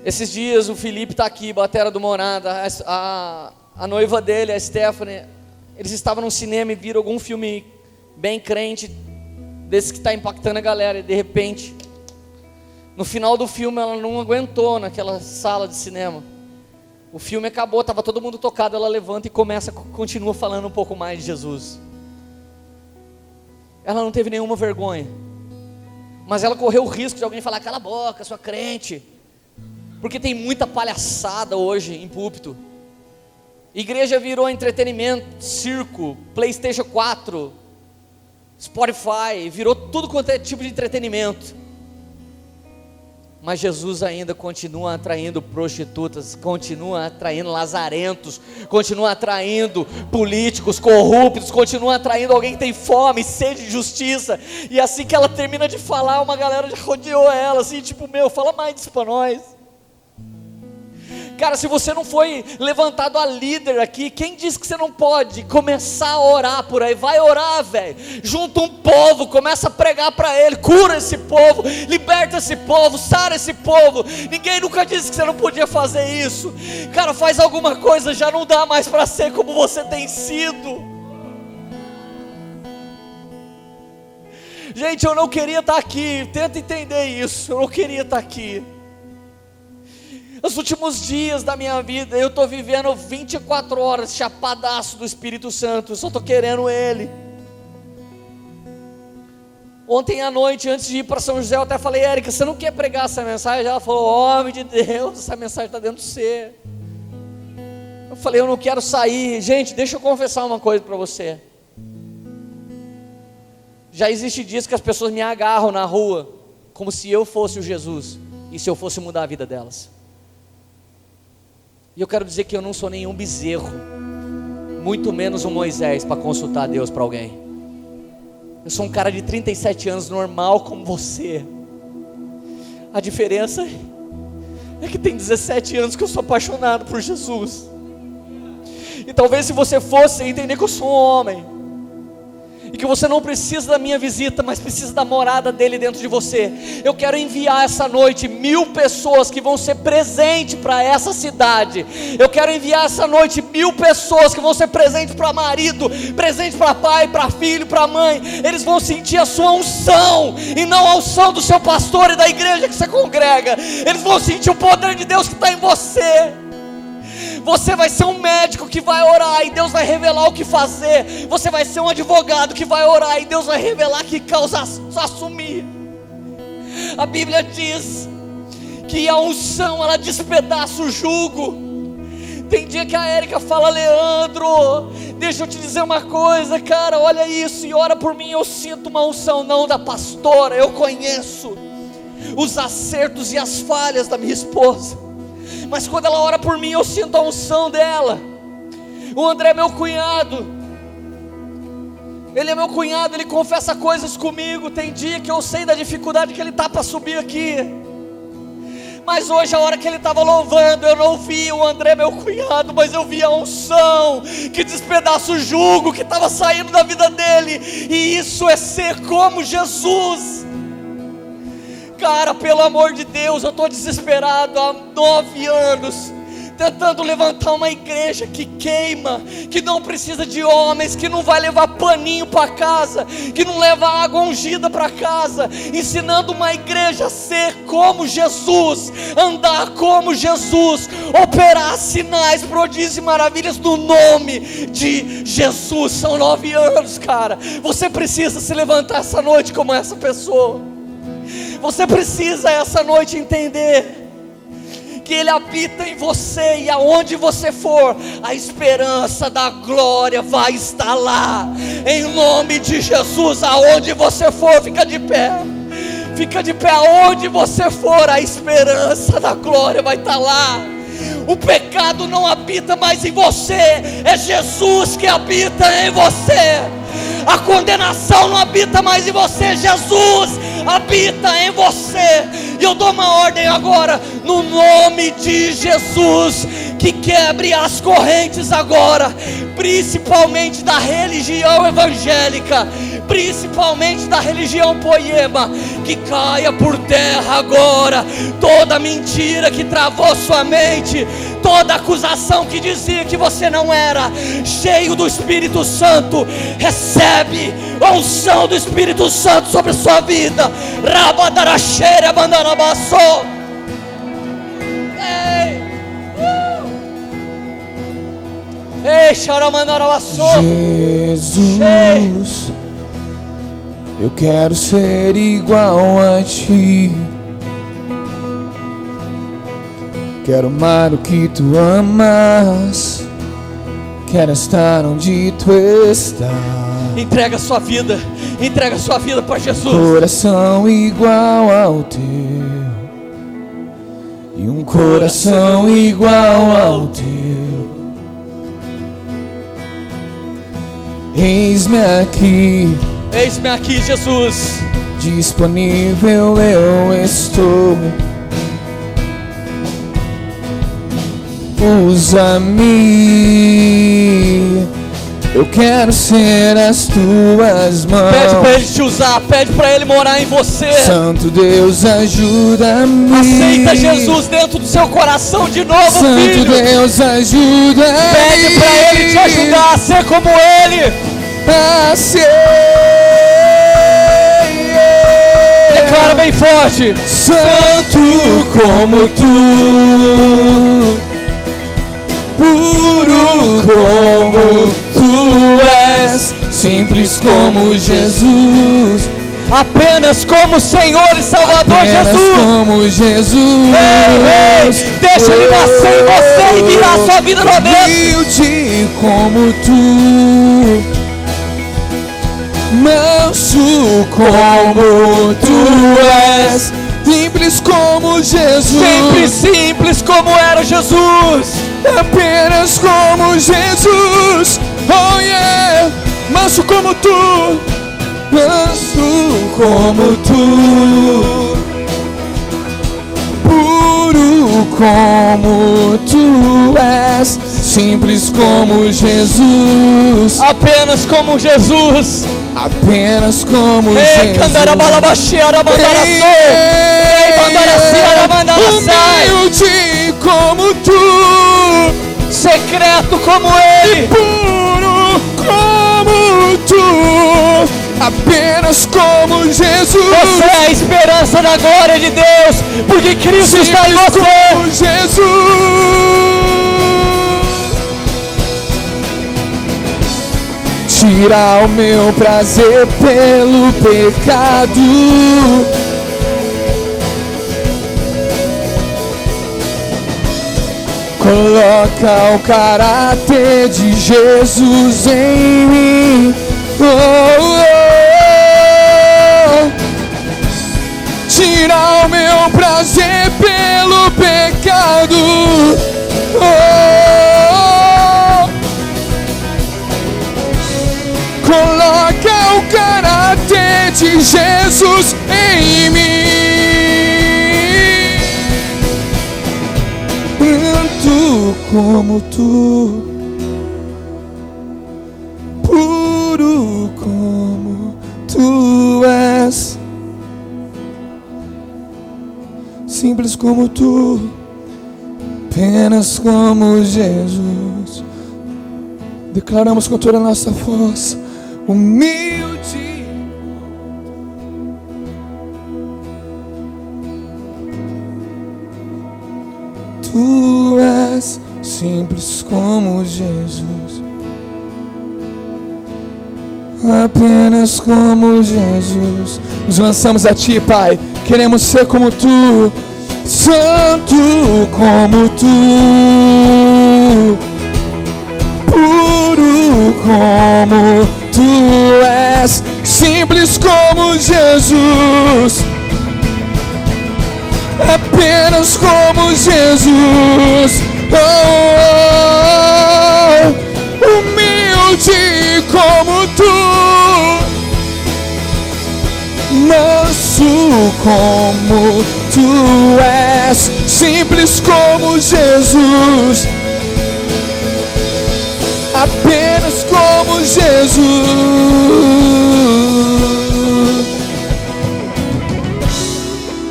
S1: Esses dias o Felipe está aqui, batera do Morada, a noiva dele, a Stephanie, eles estavam no cinema e viram algum filme bem crente, desse que está impactando a galera, e de repente, no final do filme ela não aguentou naquela sala de cinema. O filme acabou, estava todo mundo tocado, ela levanta e continua falando um pouco mais de Jesus. Ela não teve nenhuma vergonha, mas ela correu o risco de alguém falar: cala a boca, sua crente. Porque tem muita palhaçada hoje em púlpito. Igreja virou entretenimento, circo, PlayStation 4, Spotify, virou tudo quanto é tipo de entretenimento. Mas Jesus ainda continua atraindo prostitutas, continua atraindo lazarentos, continua atraindo políticos corruptos, continua atraindo alguém que tem fome, sede de justiça. E assim que ela termina de falar, uma galera já rodeou ela, assim, tipo, fala mais disso pra nós. Cara, se você não foi levantado a líder aqui, quem disse que você não pode começar a orar por aí? Vai orar, velho. Junta um povo, começa a pregar para ele, cura esse povo, liberta esse povo, sara esse povo. Ninguém nunca disse que você não podia fazer isso. Cara, faz alguma coisa, já não dá mais para ser como você tem sido. Gente, eu não queria estar aqui, tenta entender isso, eu não queria estar aqui. Nos últimos dias da minha vida, eu estou vivendo 24 horas chapadaço do Espírito Santo, eu só estou querendo Ele. Ontem à noite, antes de ir para São José, eu até falei: Érica, você não quer pregar essa mensagem? Ela falou: homem de Deus, essa mensagem está dentro de você. Eu falei: eu não quero sair. Gente, deixa eu confessar uma coisa para você. Já existe dias que as pessoas me agarram na rua, como se eu fosse o Jesus, e se eu fosse mudar a vida delas. E eu quero dizer que eu não sou nenhum bezerro, muito menos um Moisés para consultar Deus para alguém. Eu sou um cara de 37 anos, normal como você. A diferença é que tem 17 anos que eu sou apaixonado por Jesus. E talvez se você fosse entender que eu sou um homem, e que você não precisa da minha visita, mas precisa da morada dele dentro de você. Eu quero enviar essa noite 1000 pessoas que vão ser presentes para essa cidade. Eu quero enviar essa noite 1000 pessoas que vão ser presentes para marido, presentes para pai, para filho, para mãe. Eles vão sentir a sua unção, e não a unção do seu pastor e da igreja que você congrega. Eles vão sentir o poder de Deus que está em você. Você vai ser um médico que vai orar e Deus vai revelar o que fazer. Você vai ser um advogado que vai orar e Deus vai revelar que causa assumir. A Bíblia diz que a unção, ela despedaça o jugo. Tem dia que a Érica fala: Leandro, deixa eu te dizer uma coisa, cara, olha isso, e ora por mim. Eu sinto uma unção, não da pastora, eu conheço os acertos e as falhas da minha esposa, mas quando ela ora por mim, eu sinto a unção dela. O André é meu cunhado, ele é meu cunhado, ele confessa coisas comigo. Tem dia que eu sei da dificuldade que ele está para subir aqui, mas hoje, a hora que ele estava louvando, eu não vi o André, meu cunhado, mas eu vi a unção que despedaça o jugo que estava saindo da vida dele. E isso é ser como Jesus. Cara, pelo amor de Deus, eu estou desesperado há 9 anos, tentando levantar uma igreja que queima, que não precisa de homens, que não vai levar paninho para casa, que não leva água ungida para casa, ensinando uma igreja a ser como Jesus, andar como Jesus, operar sinais, prodígios e maravilhas no nome de Jesus. São 9 anos, cara. Você precisa se levantar essa noite como essa pessoa. Você precisa essa noite entender que Ele habita em você, e aonde você for, a esperança da glória vai estar lá. Em nome de Jesus, aonde você for, fica de pé. Fica de pé, aonde você for, a esperança da glória vai estar lá. O pecado não habita mais em você, é Jesus que habita em você. A condenação não habita mais em você. Jesus habita em você. E eu dou uma ordem agora, no nome de Jesus, que quebre as correntes agora, principalmente da religião evangélica, principalmente da religião poema, que caia por terra agora toda mentira que travou sua mente, toda acusação que dizia que você não era cheio do Espírito Santo. Recebe a unção do Espírito Santo sobre a sua vida. Rabadaraxeira bandarabaço. Ei, xaramandarabaço.
S3: Jesus, eu quero ser igual a Ti. Quero amar o que Tu amas. Quero estar onde Tu estás.
S1: Entrega a sua vida para Jesus.
S3: Coração igual ao Teu, e um coração igual ao Teu. Eis-me aqui,
S1: Jesus.
S3: disponível eu estou. Usa-me, eu quero ser as Tuas mãos.
S1: Pede para Ele te usar, pede para Ele morar em você.
S3: Santo Deus, ajuda-me.
S1: Aceita Jesus dentro do seu coração de novo,
S3: Santo
S1: filho.
S3: Deus, ajuda-me.
S1: Pede para Ele te ajudar a ser como Ele. Declara bem forte:
S3: Santo como Tu, puro como Tu és, simples como Jesus,
S1: apenas como Senhor e Salvador
S3: apenas
S1: Jesus.
S3: como Jesus.
S1: Ei, deixa Ele nascer em você e virar sua vida no avesso.
S3: Humilde como Tu, manso como Tu és, simples como Jesus,
S1: Sempre simples como era Jesus.
S3: apenas como Jesus. Oh yeah, manso como Tu, manso como Tu, puro como Tu és, simples como Jesus,
S1: Apenas como Jesus.
S3: apenas como
S1: Ei,
S3: Jesus.
S1: candarabalabaxeira, mandaraciara,
S3: Humilde como Tu,
S1: secreto como Ele.
S3: puro como Tu, apenas como Jesus.
S1: Você é a esperança da glória de Deus, porque Cristo está em
S3: Simples
S1: você.
S3: como Jesus. Tira o meu prazer pelo pecado, coloca o caráter de Jesus em mim. Oh, oh, oh. Tira o meu prazer pelo pecado. Oh, oh. Coloca o caráter de Jesus em mim. Tanto como Tu, puro como Tu és, simples como Tu, apenas como Jesus. Declaramos com toda a nossa força: humilde, Tu és, simples como Jesus, apenas como Jesus. Nos lançamos a Ti, Pai, queremos ser como Tu, santo como Tu, puro como Tu és, simples como Jesus, apenas como Jesus. Oh, oh, oh. Humilde como Tu, como tu és, simples como Jesus, apenas como Jesus.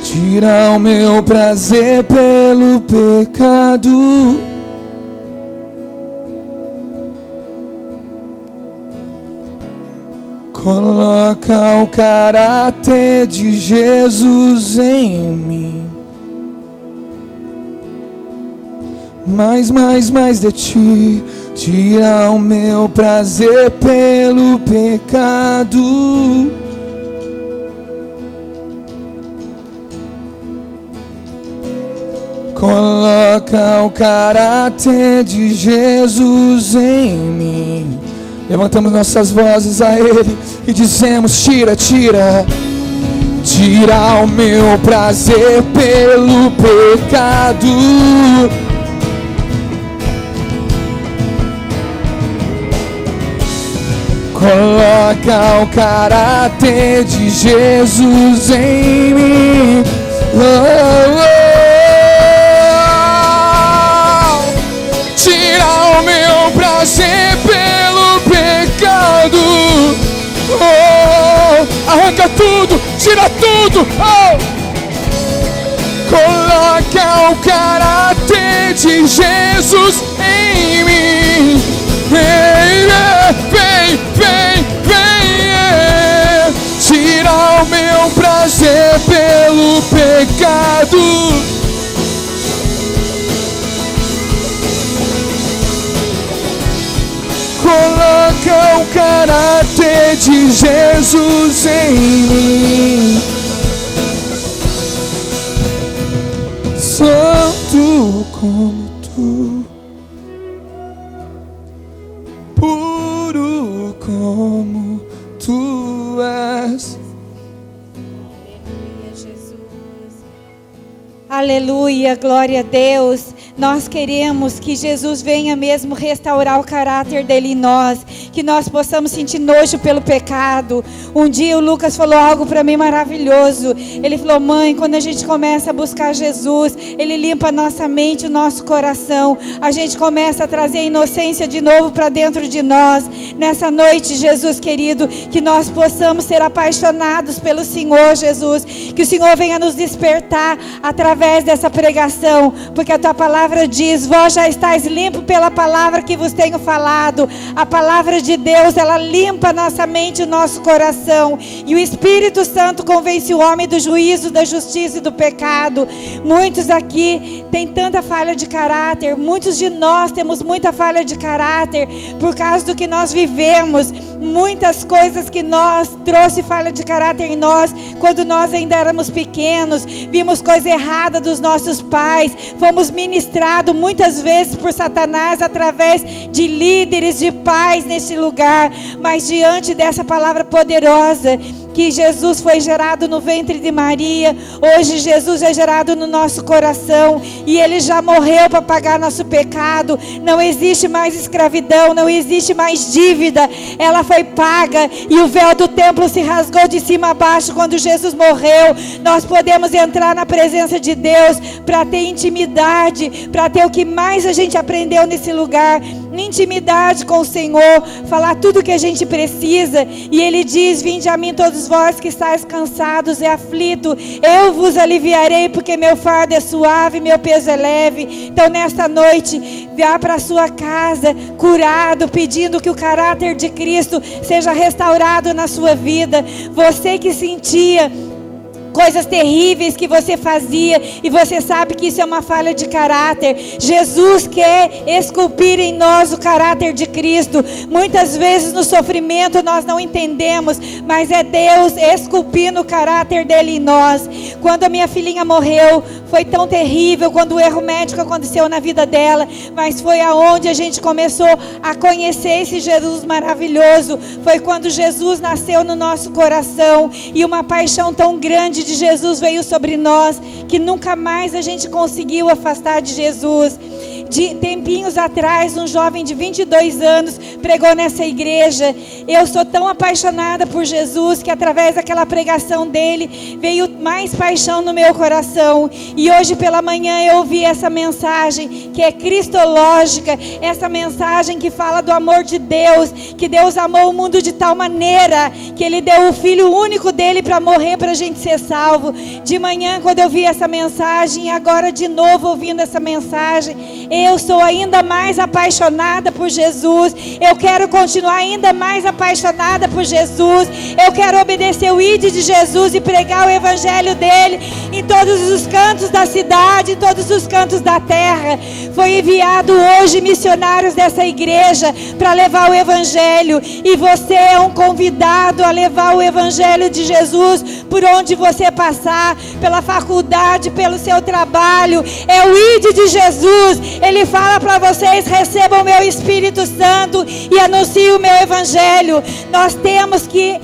S3: Tira o meu prazer pelo pecado, coloca o caráter de Jesus em mim. Mais de ti. Tira o meu prazer pelo pecado, coloca o caráter de Jesus em mim. Levantamos nossas vozes a Ele e dizemos: tira, tira. Tira o meu prazer pelo pecado, coloca o caráter de Jesus em mim. Tira o meu prazer pelo pecado. Arranca tudo, tira tudo. Coloca o caráter de Jesus em mim. Vem, tira o meu prazer pelo pecado, coloca o caráter de Jesus em mim. Santo como tu, puro como tu és.
S4: Aleluia, Jesus. Aleluia, glória a Deus. Nós queremos que Jesus venha mesmo restaurar o caráter dele em nós, que nós possamos sentir nojo pelo pecado. Um dia o Lucas falou algo para mim maravilhoso. Ele falou: mãe, quando a gente começa a buscar Jesus, Ele limpa a nossa mente, o nosso coração. A gente começa a trazer a inocência de novo para dentro de nós. Nessa noite, Jesus querido, que nós possamos ser apaixonados pelo Senhor, Jesus. Que o Senhor venha nos despertar através dessa pregação, porque a Tua palavra diz: vós já estáis limpo pela palavra que vos tenho falado. A palavra de Deus, ela limpa a nossa mente e o nosso coração, e o Espírito Santo convence o homem do juízo, da justiça e do pecado. Muitos aqui têm tanta falha de caráter, muitos de nós temos muita falha de caráter por causa do que nós vivemos. Muitas coisas que nós trouxe falha de caráter em nós quando nós ainda éramos pequenos, vimos coisa errada dos nossos pais, fomos ministrados muitas vezes por Satanás através de líderes, de pais neste lugar. Mas diante dessa palavra poderosa, que Jesus foi gerado no ventre de Maria, hoje Jesus é gerado no nosso coração, e Ele já morreu para pagar nosso pecado. Não existe mais escravidão, não existe mais dívida, ela foi paga, e o véu do templo se rasgou de cima a baixo quando Jesus morreu. Nós podemos entrar na presença de Deus para ter intimidade, para ter o que mais a gente aprendeu nesse lugar, intimidade com o Senhor, falar tudo o que a gente precisa. E Ele diz: vinde a mim todos vós que estáis cansados e aflitos, eu vos aliviarei, porque meu fardo é suave, meu peso é leve. Então nesta noite, vá para a sua casa curado, pedindo que o caráter de Cristo seja restaurado na sua vida. Você que sentia coisas terríveis que você fazia, e você sabe que isso é uma falha de caráter, Jesus quer esculpir em nós o caráter de Cristo. Muitas vezes no sofrimento nós não entendemos, mas é Deus esculpindo o caráter dele em nós. Quando a minha filhinha morreu, foi tão terrível quando o erro médico aconteceu na vida dela, mas foi aonde a gente começou a conhecer esse Jesus maravilhoso. Foi quando Jesus nasceu no nosso coração, e uma paixão tão grande de Jesus veio sobre nós, que nunca mais a gente conseguiu afastar de Jesus. de tempinhos atrás, um jovem de 22 anos pregou nessa igreja. Eu sou tão apaixonada por Jesus que através daquela pregação dele veio mais paixão no meu coração. E hoje pela manhã eu ouvi essa mensagem que é cristológica, essa mensagem que fala do amor de Deus, que Deus amou o mundo de tal maneira que Ele deu o Filho único dele para morrer para a gente ser salvo. De manhã quando eu vi essa mensagem, e agora de novo ouvindo essa mensagem, eu sou ainda mais apaixonada por Jesus. Eu quero continuar ainda mais apaixonada por Jesus. Eu quero obedecer o ID de Jesus e pregar o evangelho dele em todos os cantos da cidade, em todos os cantos da terra. Foi enviado hoje missionários dessa igreja para levar o evangelho, e você é um convidado a levar o evangelho de Jesus por onde você passar, pela faculdade, pelo seu trabalho. É o ID de Jesus. Ele fala para vocês: recebam o meu Espírito Santo e anunciem o meu evangelho. Nós temos que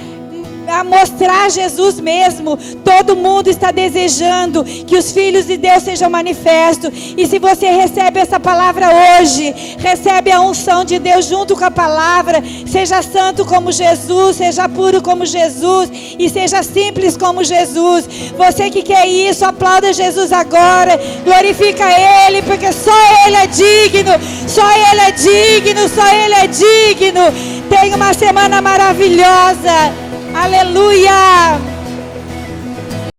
S4: mostrar Jesus mesmo. Todo mundo está desejando que os filhos de Deus sejam manifestos. E se você recebe essa palavra hoje, recebe a unção de Deus junto com a palavra. Seja santo como Jesus, seja puro como Jesus e seja simples como Jesus. Você que quer isso, aplauda Jesus agora, glorifica Ele, porque só Ele é digno, só Ele é digno, só Ele é digno. Tenha uma semana maravilhosa. Aleluia!